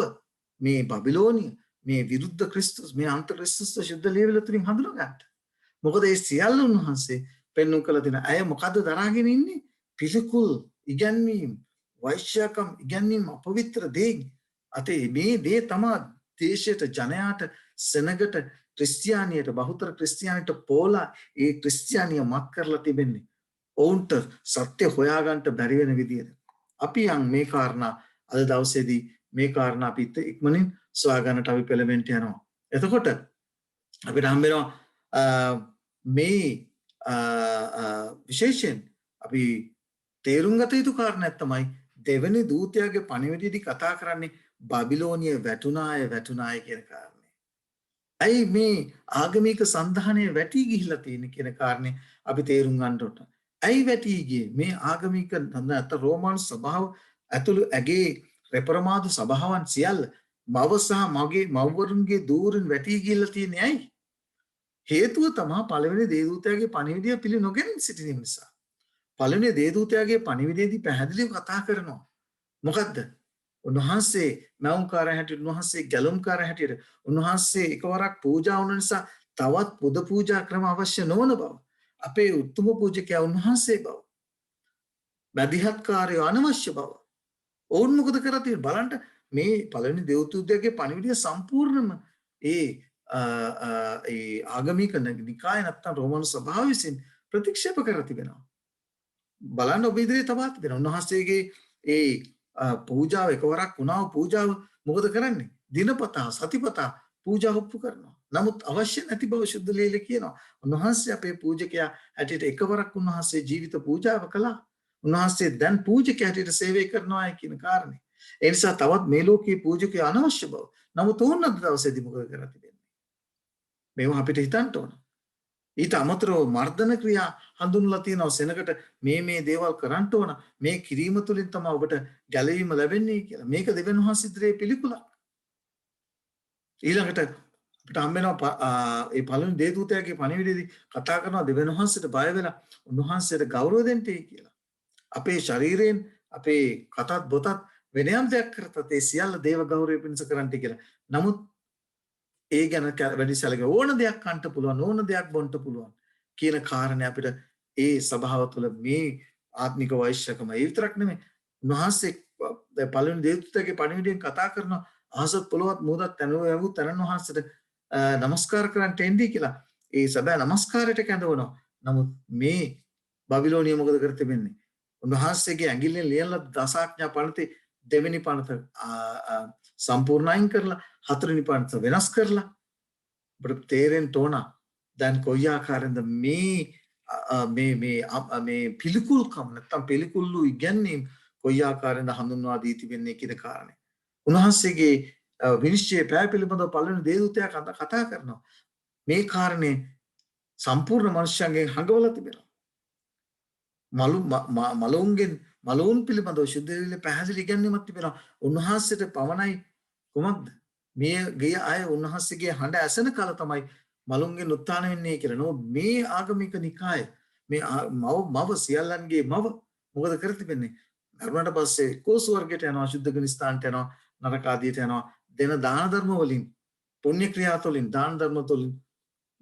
මේ බබිලෝනිය මේ විරුද්ධ ක්‍රිස්තුස් මේ අන්ත ක්‍රිස්තුස් ශුද්ධ ලීවිල්ල තුලින් හඳුනා ගන්න. මොකද ඒ සියල්ල උන්වහන්සේ පෙන්වු කළ දෙන අය මොකද්ද දරාගෙන ඉන්නේ? පිළිකුල් ඉගැන්වීම් වෛශ්‍යකම් ඉගැන්වීම් අපවිත්‍ර දේ අතේ මේ දේ තමයි දේශයට ජනයාට සෙනගට ක්‍රිස්තියානියට බහුතර ක්‍රිස්තියානියට පෝලා ඒ ක්‍රිස්තියානිය මත් කරලා තිබෙන්නේ. ඔවුන්ට සත්‍ය හොයාගන්න බැරි වෙන විදියට. අපි මේ කාරණා අද දවසේදී මේ කාරණා අපි ඉක්මනින් සොයා ගන්නට අපි පෙළඹෙන්න යනවා. එතකොට අපිට හම්බ වෙනවා මේ විශේෂයෙන් අපි තේරුම් ගත යුතු කාරණයක් තමයි දෙවෙනි දූතයාගේ පණිවිඩයේදී කතා කරන්නේ බබිලෝනිය වැටුණාය කියන කාරණේ. ඇයි මේ ආගමික සන්ධානයේ වැටි ගිහිලා තියෙන කියන කාරණේ අපි තේරුම් ගන්න ඕන. ඇයි වැටි ගියේ? මේ ආගමික නැත්නම් රෝමානු සභාව ඇතුළු ඇගේ රෙපරමාදු සභාවන් සියල්ල මව සහ මගේ මව්වරුන්ගේ දූරින් වැටි ගිහිලා තියෙන්නේ ඇයි? හේතුව තමයි පළවෙනි දේවදූතයාගේ පණිවිඩය පිළි නොගෙන සිටින නිසා. පළවෙනි දේවදූතයාගේ පණිවිඩයේදී පැහැදිලිව කතා කරනවා. මොකද්ද? උන්වහන්සේ මෞංකාර හැටියට උන්වහන්සේ ගැලුම්කාර හැටියට උන්වහන්සේ එකවරක් පූජා වුණ නිසා තවත් පුද පූජා ක්‍රම අවශ්‍ය නොවන බව. අපේ උතුම් පූජකයා උන්වහන්සේ බව. බැදිහත්කාරයෝ අනවශ්‍ය බව. ඔවුන් මොකද කරලා බලන්න මේ පළවෙනි දේවදූතයාගේ පණිවිඩය සම්පූර්ණයෙන්ම ඒ ආගමික නිකාය නැත්තම් රෝමානු සභාව විසින් ප්‍රතික්ෂේප කර තිබෙනවා. බලන්න ඔබ ඉදිරියේ තබා තිබෙනවා. උන්වහන්සේගේ ඒ පූජාව එකවරක් වුණාව පූජාව මොකද කරන්නේ? දිනපතා සතිපතා පූජා ඔප්පු කරනවා. නමුත් අවශ්‍ය නැති බව සුද්ධ ලීලේ කියනවා. උන්වහන්සේ අපේ පූජකයා හැටියට එකවරක් උන්වහන්සේ ජීවිත පූජාව කළා. උන්වහන්සේ දැන් පූජකයා හැටියට සේවය කරනවා කියන කාරණේ. ඒ නිසා තවත් මේ ලෝකයේ පූජකයා අනවශ්‍ය බව. නමුත් ඕන අද දවසේදී මොකද කරලා තිබෙන්නේ? මේව අපිට හිතන්න ඕන. ඊට අමතරව මර්ධන ක්‍රියා හඳුන්වලා තියෙනවා සෙනකට මේ දේවල් කරන්න ඕන. මේ කිරීම තුළින් තමයි ඔබට ගැලවීම ලැබෙන්නේ කියලා. මේක දෙවියන් වහන්සේ ඉදිරියේ පිළිකුලක්. ඊළඟට අපිට හම්බ වෙනවා ඒ පළවෙනි දේවදූතයාගේ පණිවිඩයේදී කතා කරනවා දෙවියන් වහන්සේට බය වෙලා උන්වහන්සේට ගෞරව දෙන්නයි කියලා. අපේ ශරීරයෙන් අපේ කතත් බොතත් වෙන යම් දෙයක් කරතත් ඒ සියල්ල දේව ගෞරවය පිණිස කරන්නයි කියලා. නමුත් ඒ ගැන වැඩි සැලක ඕන දෙයක් කන්න පුළුවන් ඕන දෙයක් බොන්න පුළුවන් කියන කාරණේ අපිට ඒ සභාව තුළ මේ ආත්මික වෛශ්‍යකම ඒ විතරක් නෙමෙයි උන්වහන්සේ පළවෙනි දේවදූතයාගේ පණිවිඩයෙන් කතා කරන ආසත් පොළොවත් මුහුදත් තනු තනන් වහන්සේට නමස්කාර කරන්න එන්නේ කියලා ඒ සබෑ නමස්කාරයට කැඳවනවා. නමුත් මේ බබිලෝනිය මොකද කර තිබෙන්නේ? උන්වහන්සේගේ ඇඟිල්ලෙන් ලියලා දසාඥා පනතේ දෙවෙනි පනත සම්පූර්ණයින් කරලා හතරවෙනි පනත වෙනස් කරලා ඔබට තේරෙන්න ඕන දැන් කොයි ආකාරයෙන්ද මේ මේ පිළිකුල්කම් නැත්තම් පිළිකුල්ලු ඉගැන්වීම් කොයි ආකාරයෙන්ද හඳුන්වා දී තිබෙන්නේ කියන කාරණේ. උන්වහන්සේගේ විනිශ්චය පැය පිළිබඳව පළවෙනි දේවදූතයා කතා කරනවා. මේ කාරණේ සම්පූර්ණ මනුෂ්‍යයන්ගෙන් හඟවලා තිබෙනවා. මලවුන් පිළිබඳව ශුද්ධ වීම පැහැදිලි ඉගැන්වීමක් තිබෙනවා. උන්වහන්සේට පවණයි කුමක්ද? මේ ගේ අය උන්වහන්සේගේ හඬ ඇසෙන කල තමයි මලුන්ගෙන් උත්ථාන වෙන්නේ කියලා. නෝ මේ ආගමික නිකාය මේ මව සියල්ලන්ගේ මව මොකද කර තිබෙන්නේ? මරුණට පස්සේ කෝසු වර්ගයට යනවා, ශුද්ධ ගුණස්ථානට යනවා, නරක ආදියට යනවා. දෙන දාන ධර්ම වලින්, පුණ්‍ය ක්‍රියා තුළින්, දාන ධර්ම තුළින්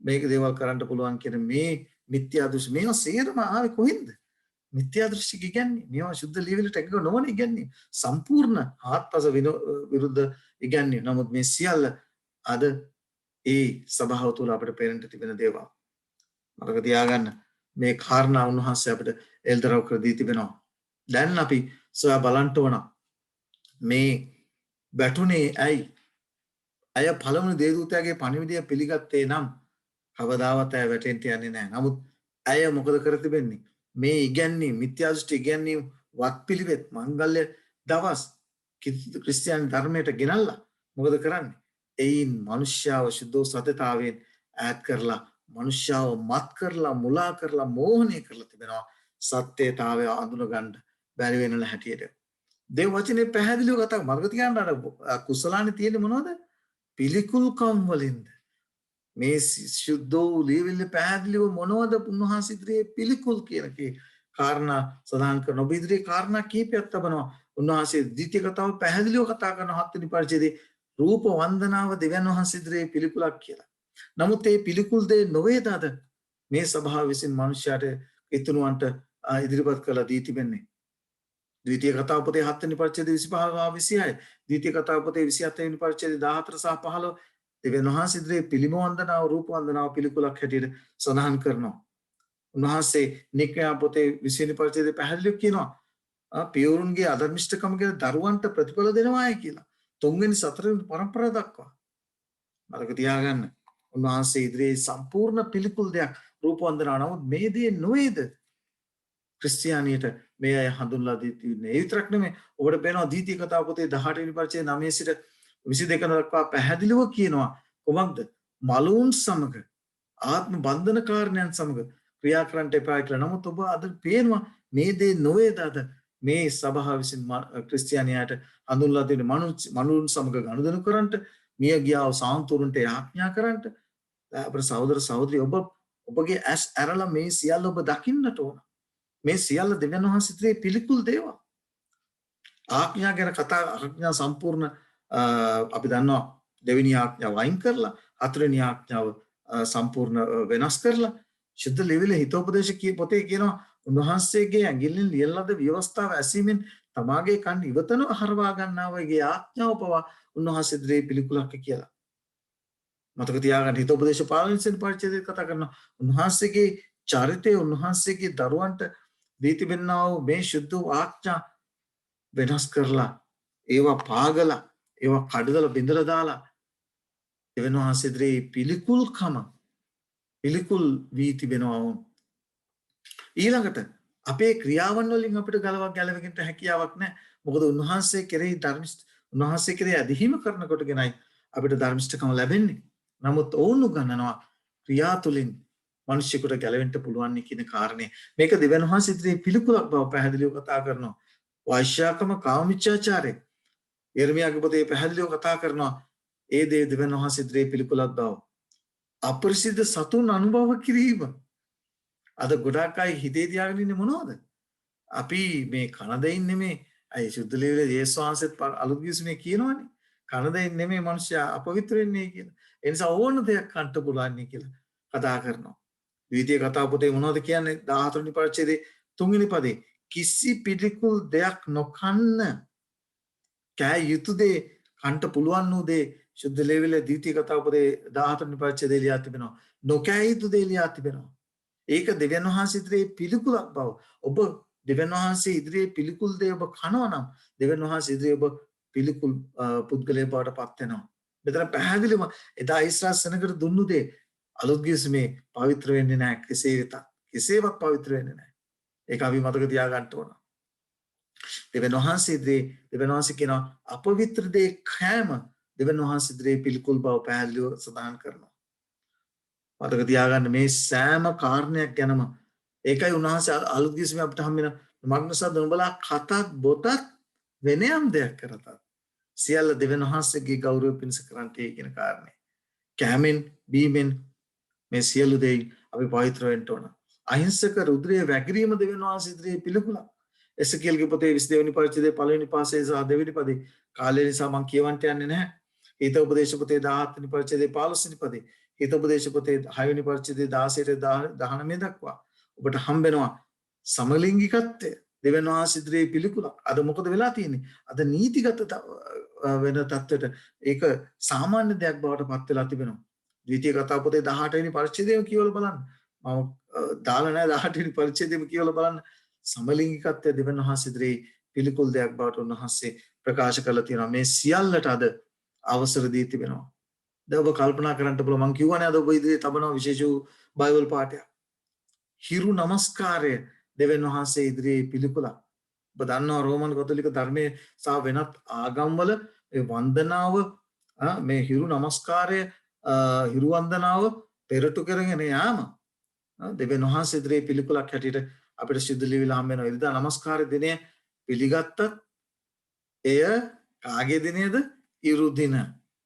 මේක දේවල් කරන්න පුළුවන් කියන මේ මිත්‍යා දෘෂ්ටි මේවා සේරම ආවේ කොහෙන්ද? මිත්‍යා දෘෂ්ටික ඉගැන්වීම්. මේවා ශුද්ධ ලියවිලට එකක නොවන ඉගැන්වීම්. සම්පූර්ණ ආත්පස විරුද්ධ ඉගැන්වීම්. නමුත් මේ සියල්ල අද ඒ සභාව තුළ අපිට පේන්න තිබෙන දේවල්. මතක තියාගන්න මේ කාරණා උන්වහන්සේ අපිට එල්දරව් කර දී තිබෙනවා. දැන් අපි සොයා බලන්න ඕන මේ වැටුනේ ඇයි? අය පළමුණු දේවදූතයාගේ පණිවිඩය පිළිගත්තේ නම් කවදාවත් ඇය වැටෙන්න යන්නේ නැහැ. නමුත් ඇය මොකද කර තිබෙන්නේ? මේ ඉගැන්වීම්, මිත්‍යා දෘෂ්ටි ඉගැන්වීම්, වත්පිළිවෙත්, මංගල්‍ය දවස් ක්‍රිස්තියානි ධර්මයට ගෙනල්ලා මොකද කරන්නේ? එයින් මනුෂ්‍යව සුද්ධ සත්‍යතාවයෙන් ඈත් කරලා, මනුෂ්‍යව මත් කරලා, මුලා කරලා, මෝහණය කරලා තිබෙනවා. සත්‍යතාවය අඳුන ගන්න බැරි වෙන හැටියට. දේව වචනේ පැහැදිලිව කතා මර්ග තියන්න අර කුසලානේ තියෙන්නේ මොනවද? පිළිකුල්කම් වලින්ද. මේ ශුද්ධ වූ ලියවිල්ල පැහැදිලිව මොනවද උන්වහන්සේ ඉදිරියේ පිළිකුල් කියන කාරණා සඳහන් කරන ඔබ ඉදිරියේ කාරණා කීපයක් තබනවා. උන්වහන්සේ ද්විතීය කතාව පැහැදිලිව කතා කරන 7 වෙනි පරිච්ඡේදයේ රූප වන්දනාව දෙවියන් වහන්සේ ඉදිරියේ පිළිකුලක් කියලා. නමුත් මේ පිළිකුල් දෙය නොවේද අද මේ සභාව විසින් මනුෂ්‍යයාට ඉතුරුවන්ට ඉදිරිපත් කළ දී තිබෙන්නේ. ද්විතීය කතාව පොතේ 7 වෙනි පරිච්ඡේදයේ 25 26, ද්විතීය කතාව පොතේ 27 වෙනි පරිච්ඡේදයේ 14 සහ 15 දෙවියන් වහන්සේ ඉදිරියේ පිළිම වන්දනාව, රූප වන්දනාව පිළිකුලක් හැටියට සඳහන් කරනවා. උන්වහන්සේ නික්‍යා පොතේ 20 වෙනි පරිච්ඡේදයේ පැහැදිලිව කියනවා පියවරුන්ගේ අධර්මිෂ්ඨකම ගැන දරුවන්ට ප්‍රතිඵල දෙනවායි කියලා. 3 වෙනි 4 වෙනි පරම්පරාව දක්වා. මතක තියාගන්න. උන්වහන්සේ ඉදිරියේ සම්පූර්ණ පිළිකුල් දෙයක් රූප වන්දනාව. නමුත් මේ දේ නොවේද? ක්‍රිස්තියානියට මේ අය හඳුන්ලා දී තිබෙන්නේ. ඒ විතරක් නෙමෙයි. ඔබට පේනවා ද්විතීය කතාව පොතේ 18 වෙනි පරිච්ඡේදයේ 9 සිට 22 දක්වා පැහැදිලිව කියනවා කොමක්ද? මලුන් සමග ආත්ම බන්ධන කාරණයන් සමග ක්‍රියා කරන්නට එපා කියලා. නමුත් ඔබ අද පේනවා මේ දේ නොවේද අද මේ සභාව විසින් ක්‍රිස්තියානියාට හඳුන්ලා දෙන මනුන් සමග ගනුදෙනු කරන්නට, මිය ගියා සාන්තුරුන්ට ආඥා කරන්නට. අපේ සහෝදර සහෝදරි ඔබගේ ඇස් ඇරලා මේ සියල්ල ඔබ දකින්නට ඕන. මේ සියල්ල දෙවියන් වහන්සේ ඉදිරියේ පිළිකුල් දේවල්. ආඥා ගැන කතා ආඥා සම්පූර්ණ අපි දන්නවා දෙවෙනි ආඥාව වයින් කරලා හතරවෙනි ආඥාව සම්පූර්ණ වෙනස් කරලා ශුද්ධ ලියවිල හිතෝපදේශ පොතේ කියනවා උන්වහන්සේගේ ඇඟිල්ලෙන් ලියන ලද ව්‍යවස්ථාව ඇසීමෙන් තමාගේ කන් ඉවතන හරවා ගන්නා වගේ ආඥාව පවා උන්වහන්සේ ඉදිරියේ පිළිකුලක් කියලා. මතක තියාගන්න හිතෝපදේශ 15 වෙනි පරිච්ඡේදයේ කතා කරනවා උන්වහන්සේගේ චරිතය, උන්වහන්සේගේ දරුවන්ට දී තිබෙනා වූ මේ ශුද්ධ ආඥා වෙනස් කරලා ඒවා පාගලා ඒවා කඩදලා බිඳලා දාලා දෙවියන් වහන්සේ ඉදිරියේ පිළිකුල් වී තිබෙනවා. ඊළඟට අපේ ක්‍රියාවන් වලින් අපිට ගැලවෙන්න හැකියාවක් නැහැ. මොකද උන්වහන්සේ කෙරෙහි උන්වහන්සේ කෙරෙහි අධිහිම කරනකොටගෙනයි අපිට ධර්මිෂ්ඨකම ලැබෙන්නේ. නමුත් ඔවුන් උගන්වනවා ක්‍රියා තුලින් මිනිස්සුන්ට ගැලවෙන්න පුළුවන් කියන කාරණේ. මේක දෙවියන් වහන්සේ ඉදිරියේ පිළිකුලක් බව පැහැදිලිව කතා කරනවා. වෛශ්‍යාකම, කාමීච්ඡාචාරය යර්මියාගේ පොතේ පැහැදිලිව කතා කරනවා ඒ දේ දෙවියන් වහන්සේ ඉදිරියේ පිළිකුලක් බව. අපරිසිද්ධ සතුන් අනුභව කිරීම. අද ගොඩාක් අය හිතේ තියාගෙන ඉන්නේ මොනවද? අපි මේ කන දෙයින් නෙමේ. අය ශුද්ධ ලියවිලේ යේසුස් වහන්සේත් අලුත් ගිවිසුමේ කියනවනේ. කන දෙයින් නෙමේ මිනිස්සයා අපවිත්‍ර වෙන්නේ කියලා. ඒ නිසා ඕන දෙයක් කන්න පුළුවන් නේ කියලා කතා කරනවා. ද්විතීය කතාව පොතේ මොනවද කියන්නේ? 14 වෙනි පරිච්ඡේදයේ 3 වෙනි පදේ කිසි පිළිකුල් දෙයක් නොකන්න කෑ යුතු දේ කන්ට පුළුවන් වූ දේ ශුද්ධ ලියවිලේ ද්විතීය කතාව පොතේ 14 වෙනි පරිච්ඡේදයේ ලියා තිබෙනවා. නොකෑ යුතු දේ ලියා තිබෙනවා. ඒක දෙවියන් වහන්සේ ඉදිරියේ පිළිකුලක් බව. ඔබ දෙවියන් වහන්සේ ඉදිරියේ පිළිකුල් දේ ඔබ කනවා නම් දෙවියන් වහන්සේ ඉදිරියේ ඔබ පිළිකුල් පුද්ගලයෙක් බවට පත් වෙනවා. මෙතන පැහැදිලිවම එදා ඊශ්‍රායල් සෙනඟට දුන්නු දේ අලුත් ගිවිසුමේ පවිත්‍ර වෙන්නේ නැහැ කෙසේ වෙතත්. කෙසේවත් පවිත්‍ර වෙන්නේ නැහැ. ඒක අපි මතක තියාගන්න ඕන. දෙවියන් වහන්සේ ඉදිරියේ දෙවියන් වහන්සේ කියනවා අපවිත්‍ර දේ කෑම දෙවියන් වහන්සේ ඉදිරියේ පිළිකුල් බව පැහැදිලිව සඳහන් කරනවා. මතක තියාගන්න මේ සෑම කාරණයක් ගැනම ඒකයි උන්වහන්සේ අලුත් ගිවිසුමේ අපිට හම්බ වෙන මග්නසත් නුඹලා කතත් බොතත් වෙන යම් දෙයක් කරතත් සියල්ල දෙවියන් වහන්සේගේ ගෞරවය පිණිස කරන්ටේ කියන කාරණේ. කැමෙන් බීමෙන් මේ සියලු දේ අපි පවිත්‍ර වෙන්න ඕන. අහිංසක රුධිරයේ වැගිරීම දෙවියන් වහන්සේ ඉදිරියේ පිළිකුලක්. එසකේල්ගේ පොතේ 22 වෙනි පරිච්ඡේදයේ පළවෙනි පාසයේ සහ දෙවෙනි පදේ කාලය නිසා මම කියවන්ට යන්නේ නැහැ. හිත උපදේශ පොතේ 17 වෙනි පරිච්ඡේදයේ 15 වෙනි පදේ හිත උපදේශ පොතේ 6 වෙනි පරිච්ඡේදයේ 16 19 දක්වා ඔබට හම්බ වෙනවා සමලිංගිකත්වය දෙවියන් වහන්සේ ඉදිරියේ පිළිකුලක්. අද මොකද වෙලා තියෙන්නේ? අද නීතිගත වෙන තත්ත්වයට ඒක සාමාන්‍ය දෙයක් බවට පත් වෙලා තිබෙනවා. ද්විතීය කතා පොතේ 18 වෙනි පරිච්ඡේදයේම කියවලා බලන්න. මම දාලා නැහැ 18 වෙනි පරිච්ඡේදයේම කියවලා බලන්න. සමලිංගිකත්වය දෙවියන් වහන්සේ ඉදිරියේ පිළිකුල් දෙයක් බවට උන්වහන්සේ ප්‍රකාශ කරලා තියෙනවා. මේ සියල්ලට අද අවසර දී තිබෙනවා. දැන් ඔබ කල්පනා කරන්න පුළුවන් මම කියවනේ අද ඔබ ඉදිරියේ තබන විශේෂ බයිබල් පාඩයක්. හිරු නමස්කාරය දෙවියන් වහන්සේ ඉදිරියේ පිළිකුලක්. ඔබ දන්නවා රෝමන් කතෝලික ධර්මයේ සහ වෙනත් ආගම්වල මේ වන්දනාව මේ හිරු නමස්කාරය හිරු වන්දනාව පෙරටු කරගෙන යාම දෙවියන් වහන්සේ ඉදිරියේ පිළිකුලක් හැටියට අපිට සිද්ධ ලිවිලා හම් වෙනවා. ඉරිදා නමස්කාර දිනය පිළිගත්තත් එය කාගේ දිනයද? ඉරු දින.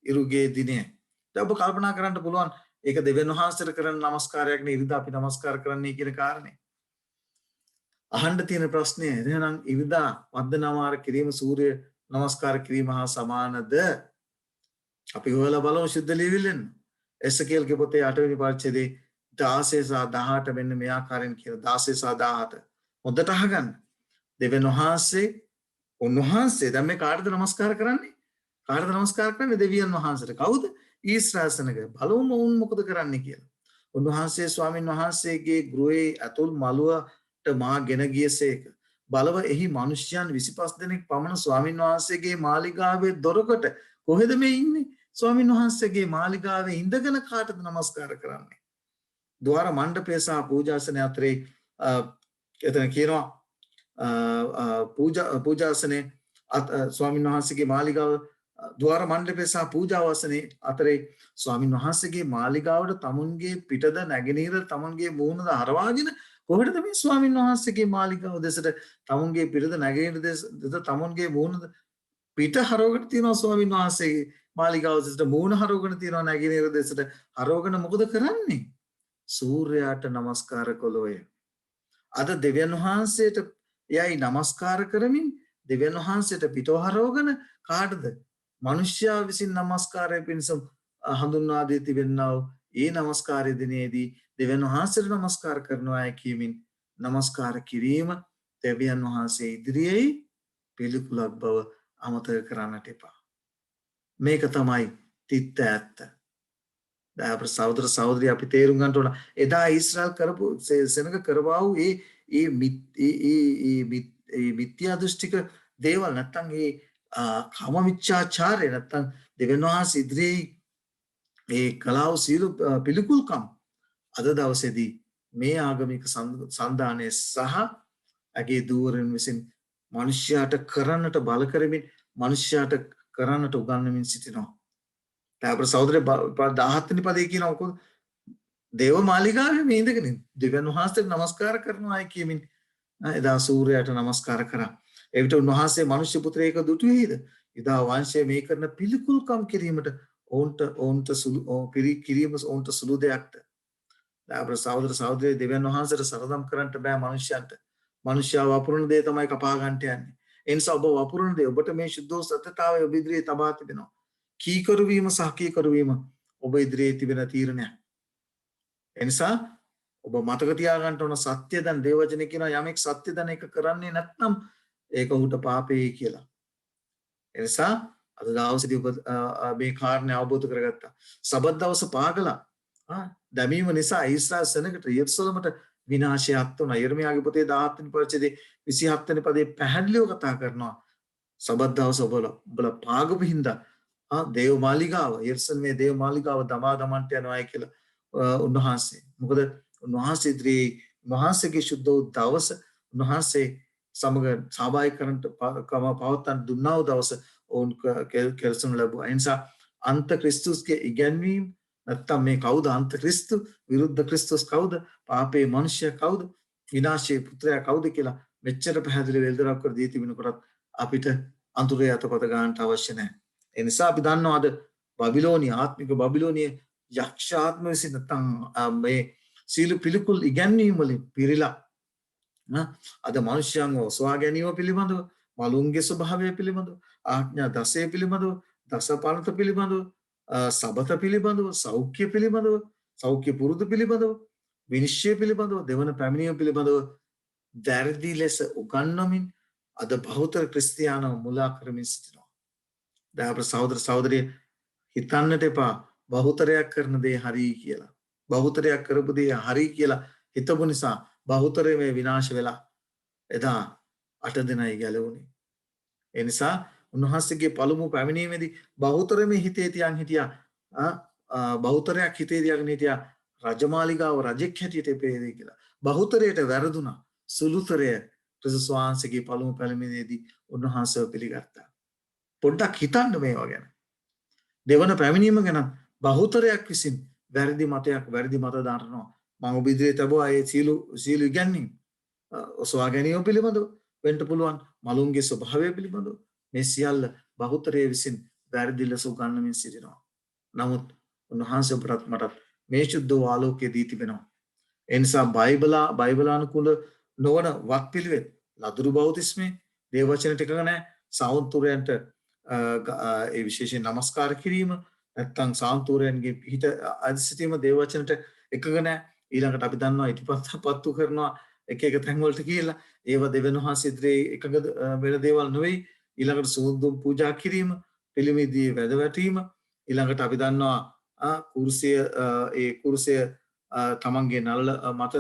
ඉරුගේ දිනය. දැන් ඔබ කල්පනා කරන්න පුළුවන් ඒක දෙවියන් වහන්සේට කරන නමස්කාරයක් නේ ඉරිදා අපි නමස්කාර කරන්නේ කියන කාරණේ. අහන්න තියෙන ප්‍රශ්නය එහෙනම් ඉරිදා වන්දනාමාර කිරීම සූර්ය නමස්කාර කිරීම හා සමානද? අපි හොයලා බලමු සිද්ධ ලිවිලෙන්. එසකේල්ගේ පොතේ 8 වෙනි පරිච්ඡේදයේ 16 සහ 18 මෙන්න මේ ආකාරයෙන් කියන 16 සහ 18 හොඳට අහගන්න. දෙවියන් වහන්සේ උන්වහන්සේ දැන් මේ කාටද නමස්කාර කරන්නේ? කාටද නමස්කාර කරන්නේ? දෙවියන් වහන්සේට. කවුද? ඊශ්‍රායල් සෙනග. බලමු උන් මොකද කරන්නේ කියලා. උන්වහන්සේ ස්වාමින් වහන්සේගේ ගෘහයේ අතුල් මළුවට මා ගෙන ගියසේක. බලව එහි මිනිසයන් 25 දෙනෙක් පමණ ස්වාමින් වහන්සේගේ මාලිගාවේ දොරකට කොහෙද මේ ඉන්නේ? ස්වාමින් වහන්සේගේ මාලිගාවේ ඉඳගෙන කාටද නමස්කාර කරන්නේ? द्वार मंडपे सह पूजासने अतरे එතන කියනවා पूजासने ස්වාමීන් වහන්සේගේ මාලිගාව द्वार मंडपे सह पूजावासने අතරේ ස්වාමීන් වහන්සේගේ මාලිගාවට තමුන්ගේ පිටද නැගෙනහිර තමුන්ගේ මූණද හරවාගෙන කොහෙටද මේ ස්වාමීන් වහන්සේගේ මාලිගාව දෙසට තමුන්ගේ පිටද නැගෙනහිර දෙස තමුන්ගේ මූණද පිට හරවගෙන තියෙනවා ස්වාමීන් වහන්සේගේ මාලිගාව දෙසට මූණ හරවගෙන තියෙනවා නැගෙනහිර දෙසට හරවගෙන මොකද කරන්නේ? සූර්යයාට නමස්කාර කළෝය. අද දෙවියන් වහන්සේට එයයි නමස්කාර කරමින් දෙවියන් වහන්සේට පිටව හරවගෙන කාටද? මිනිස්යා විසින් නමස්කාරය පිණිස හඳුන්වා දී තිබෙනා ඒ නමස්කාරය දිනේදී දෙවියන් වහන්සේට නමස්කාර කරනවා කියමින් නමස්කාර කිරීම දෙවියන් වහන්සේ ඉදිරියේ පිළිකුලක් බව අමතක කරන්නට එපා. මේක තමයි තිත්ත ඇත්ත. දැන් සහෝදර සහෝදරිය අපි තේරුම් ගන්න ඕන එදා ඊශ්‍රායල් කරපු සෙනඟ කරවා වූ ඒ මිත්‍යා දෘෂ්ටික දේවල් නැත්තම් ඒ කාම මිච්ඡාචාරය නැත්තම් දෙවියන් වහන්සේ ඉදිරියේ ඒ කලාව සීල පිළිකුල්කම් අද දවසේදී මේ ආගමික සන්දානයේ සහ අගේ දූවරන් විසින් මිනිස්යාට කරන්නට බල කරමින් මිනිස්යාට කරන්නට උගන්වමින් සිටිනවා. අපේ සහෝදරය 17 වෙනි පදේ කියනවා කොහොමද? දේව මාලිගාවේ මේ ඉඳගෙන දෙවියන් වහන්සේට නමස්කාර කරනවා කියමින් එදා සූර්යයාට නමස්කාර කරා. එවිට උන්වහන්සේ මනුෂ්‍ය පුත්‍රයෙක් දුටුවේද? එදා වංශයේ මේ කරන පිළිකුල්කම් කිරීමට ඔවුන්ට සුළු දෙයක්ද? අපේ සහෝදර සහෝදරිය දෙවියන් වහන්සේට සරදම් කරන්නට බෑ මනුෂ්‍යයන්ට. මනුෂ්‍යව වපුරන දේ තමයි කපා ගන්නට යන්නේ. ඒ නිසා ඔබ වපුරන දේ ඔබට මේ සුද්ධ සත්‍යතාවය ඔබ ඉදිරියේ තබා තිබෙනවා. කීකරු වීම සහ කීකරු වීම ඔබ ඉදිරියේ තිබෙන තීරණයක්. ඒ නිසා ඔබ මතක තියාගන්න ඕන සත්‍ය දැන් දේව වචනේ කියනවා යමෙක් සත්‍ය දැන එක කරන්නේ නැත්නම් ඒක උට පාපේ කියලා. ඒ නිසා අද දවසේදී ඔබ මේ කාරණේ අවබෝධ කරගත්තා. සබත් දවස පාගලා දැමීම නිසා ඊශ්‍රායල් සෙනඟට යෙරුසලමට විනාශයක් වුණා. යෙරමියාගේ පොතේ 17 වෙනි පරිච්ඡේදයේ 27 වෙනි පදේ පැහැදිලිව කතා කරනවා. සබත් දවස ඔබලා පාගපු හින්දා දේව මාලිගාව යෙරුසලමේ දේව මාලිගාව දමා දමන්ට යනවායි කියලා උන්වහන්සේ. මොකද උන්වහන්සේ ඉදිරියේ උන්වහන්සේගේ ශුද්ධ වූ දවස උන්වහන්සේ සමග සහභාගීකරණට පවත්තන් දුන්නා වූ දවස ඔවුන් කෙලසනු ලැබුවා. ඒ නිසා අන්ත ක්‍රිස්තුස්ගේ ඉගැන්වීම් නැත්තම් මේ කවුද අන්ත ක්‍රිස්තු විරුද්ධ ක්‍රිස්තුස් කවුද පාපේ මනුෂ්‍ය කවුද විනාශයේ පුත්‍රයා කවුද කියලා මෙච්චර පැහැදිලිව එල්දරක් කර දී තිබෙනකොට අපිට අඳුරේ අතපත ගන්නට අවශ්‍ය නැහැ. ඒ නිසා අපි දන්නවා අද බබිලෝනිය ආත්මික බබිලෝනිය යක්ෂාත්ම විසින් නැත්තම් මේ සීල පිළිකුල් ඉගැන්වීම් වලින් පිරීලා අද මනුෂ්‍යයන්ව ඔසවා ගැනීම පිළිබඳව මලුන්ගේ ස්වභාවය පිළිබඳව ආඥා 10 පිළිබඳව දසපනත පිළිබඳව සබත පිළිබඳව සෞඛ්‍ය පිළිබඳව සෞඛ්‍ය පුරුදු පිළිබඳව විනිශ්චය පිළිබඳව දෙවන පැමිණීම පිළිබඳව දැර්දි ලෙස උගන්වමින් අද බහුතර ක්‍රිස්තියානෝ මුලා කරමින් සිටිනවා. දැන් සහෝදර සහෝදරිය හිතන්නට එපා බහුතරයක් කරන දේ හරි කියලා. බහුතරයක් කරපු දේ හරි කියලා හිතපු නිසා බහුතරය මේ විනාශ වෙලා එදා 8 දෙනයි ගැලවුණේ. ඒ නිසා උන්වහන්සේගේ පළමු පැමිණීමේදී බහුතරෙම හිතේ තියන් හිටියා බහුතරයක් හිතේ තියාගෙන හිටියා රජමාලිගාව රජෙක් හැටියට පෙරේ කියලා. බහුතරයට වැරදුනා. සුළුතරය ක්‍රිස්තුස් වහන්සේගේ පළමු පැමිණීමේදී උන්වහන්සේව පිළිගත්තා. පොඩ්ඩක් හිතන්න මේවා ගැන. දෙවන පැමිණීම ගැන බහුතරයක් විසින් වැරදි මතයක් වැරදි මත දානවා. මම ඔබ ඉදිරියේ තබුවා ඒ සීල ඉගැන්වීම් ඔසවා ගැනීම පිළිබඳව වෙන්න පුළුවන් මලුන්ගේ ස්වභාවය පිළිබඳව මේ සියල්ල බහුතරයේ විසින් වැරදි ලෙස උගන්වමින් සිටිනවා. නමුත් උන්වහන්සේ ඔබට මටත් මේ සුද්ධ ආලෝකය දී තිබෙනවා. ඒ නිසා බයිබලානුකූල නොවන වත්පිළිවෙත් ලදරු බෞතිස්මේ දේව වචනට එකඟ නැහැ. සාවුන්තුරයන්ට ඒ විශේෂයෙන් নমස්කාර කිරීම නැත්තම් සාවුන්තුරයන්ගේ පිහිට අධිසිතීම දේව වචනට එකඟ නැහැ. ඊළඟට අපි දන්නවා ඉතිපත්තු කරනවා එක එක තැන් වලට කියලා ඒව දෙවියන් වහන්සේ ඉදිරියේ එකඟ වෙන දේවල් නෙවෙයි. ඊළඟට සූදුම් පූජා කිරීම පිළිමේදී වැද වැටීම ඊළඟට අපි දන්නවා කුරුසය තමන්ගේ නළල මත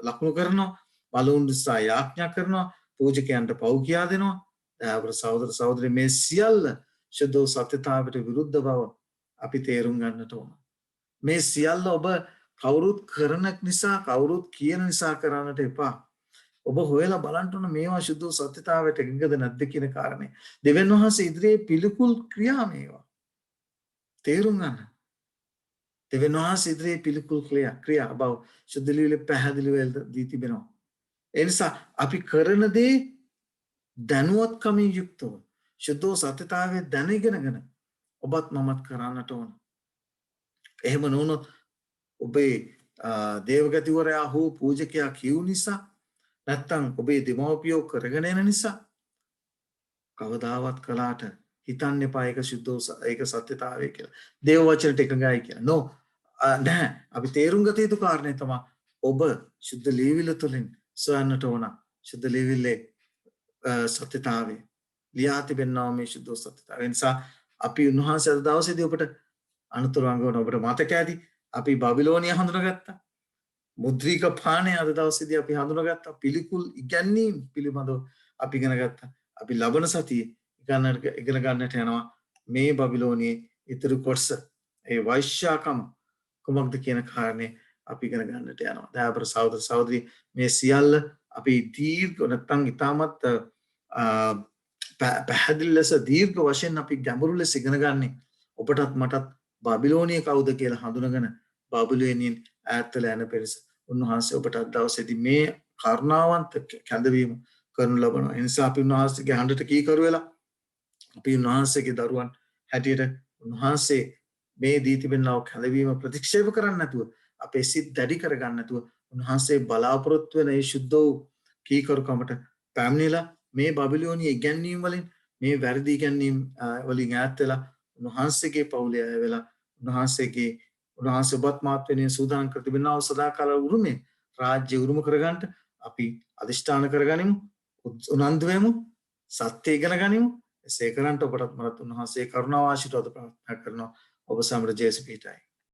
ලකුණු කරනවා බලුන් නිසා යාඥා කරනවා පූජකයන්ට පව් කියා දෙනවා. අපේ සහෝදර සහෝදරි මේ සියල්ල ශුද්ධ සත්‍යතාවයට විරුද්ධ බව අපි තේරුම් ගන්නට ඕන. මේ සියල්ල ඔබ කවුරුත් කරන නිසා කවුරුත් කියන නිසා කරන්නට එපා. ඔබ හොයලා බලන්න ඕන මේවා සුදු සත්‍යතාවයට එකඟද නැද්ද කියන කාරණේ. දෙවියන් වහන්සේ ඉදිරියේ පිළිකුල් ක්‍රියා මේවා. තේරුම් ගන්න. දෙවියන් වහන්සේ ඉදිරියේ පිළිකුල් ක්‍රියා බව සුදුලිවිල පැහැදිලිව දී තිබෙනවා. ඒ නිසා අපි කරන දේ දැනුවත්කමින් යුක්තව සුදු සත්‍යතාවයේ දැනගෙනගෙන ඔබත් මමත් කරන්නට ඕන. එහෙම නොවුනොත් ඔබේ දේවගතිවරයා හෝ පූජකයා කියු නිසා නැත්තම් ඔබේ දෙමව්පියෝ කරගෙන යන නිසා කවදාවත් කලාට හිතන්න එපා ඒක ඒක සත්‍යතාවය කියලා. දේව වචනට එකඟයි කියලා. නෝ නැහැ. අපි තේරුම් ගත යුතු කාරණේ තමයි ඔබ සුද්ධ ලීවිල තුලින් සොයන්නට ඕන. සුද්ධ ලීවිලේ සත්‍යතාවය ලියා තිබෙනවා මේ සුද්ධ සත්‍යතාවය. ඒ නිසා අපි උන්වහන්සේ අද දවසේදී ඔබට අනුතරංග වන ඔබට මතක ඇති අපි බබිලෝනිය හඳුනාගත්තා. මුද්‍රික පාණය අද දවසේදී අපි හඳුනාගත්තා. පිළිකුල් ඉගැන්වීම් පිළිබඳව අපි ඉගෙන ගත්තා. අපි ලබන සතියේ ඉගෙන ගන්නට යනවා මේ බබිලෝනියේ ඉතුරු කොටස ඒ වෛශ්‍යාකම කුමක්ද කියන කාරණේ අපි ඉගෙන ගන්නට යනවා. දැන් අපේ සහෝදර සහෝදරි මේ සියල්ල අපි දීර්ඝ නැත්නම් ඉතාමත් පැහැදිලි ලෙස දීර්ඝ වශයෙන් අපි ගැඹුරු ලෙස ඉගෙන ගන්නේ ඔබටත් මටත් බබිලෝනිය කවුද කියලා හඳුනගෙන බබිලෝනියෙන් ඈත් වෙලා යන පෙරස උන්වහන්සේ ඔබට අද දවසේදී මේ කරුණාවන්ත කැඳවීම කරනු ලබනවා. ඒ නිසා අපි උන්වහන්සේගේ හඬට කීකරු වෙලා අපි උන්වහන්සේගේ දරුවන් හැටියට උන්වහන්සේ මේ දී තිබෙනා කැඳවීම ප්‍රතික්ෂේප කරන්නේ නැතුව අපේ සිත් දැඩි කරගන්න නැතුව උන්වහන්සේ බලාපොරොත්තු වෙන ඒ සුද්ධ වූ කීකරුකමට පැමිණිලා මේ බබිලෝනිය ඉගැන්වීම් වලින් මේ වැරදි ඉගැන්වීම් වලින් ඈත් වෙලා උන්වහන්සේගේ පවුලේ අය වෙලා උන්වහන්සේ ඔබත් මාත් වෙනින් සූදානම් කර තිබෙනා සදාකාල උරුමේ රාජ්‍ය උරුම කරගන්නට අපි අදිෂ්ඨාන කරගනිමු උනන්දු වෙමු සත්‍ය ඉගෙන ගනිමු එසේ කරන්ට ඔබටත් මටත් උන්වහන්සේ කරුණාව ආශිර්වාද ප්‍රාර්ථනා කරනවා ඔබ සමග ජේසුස් පිටයි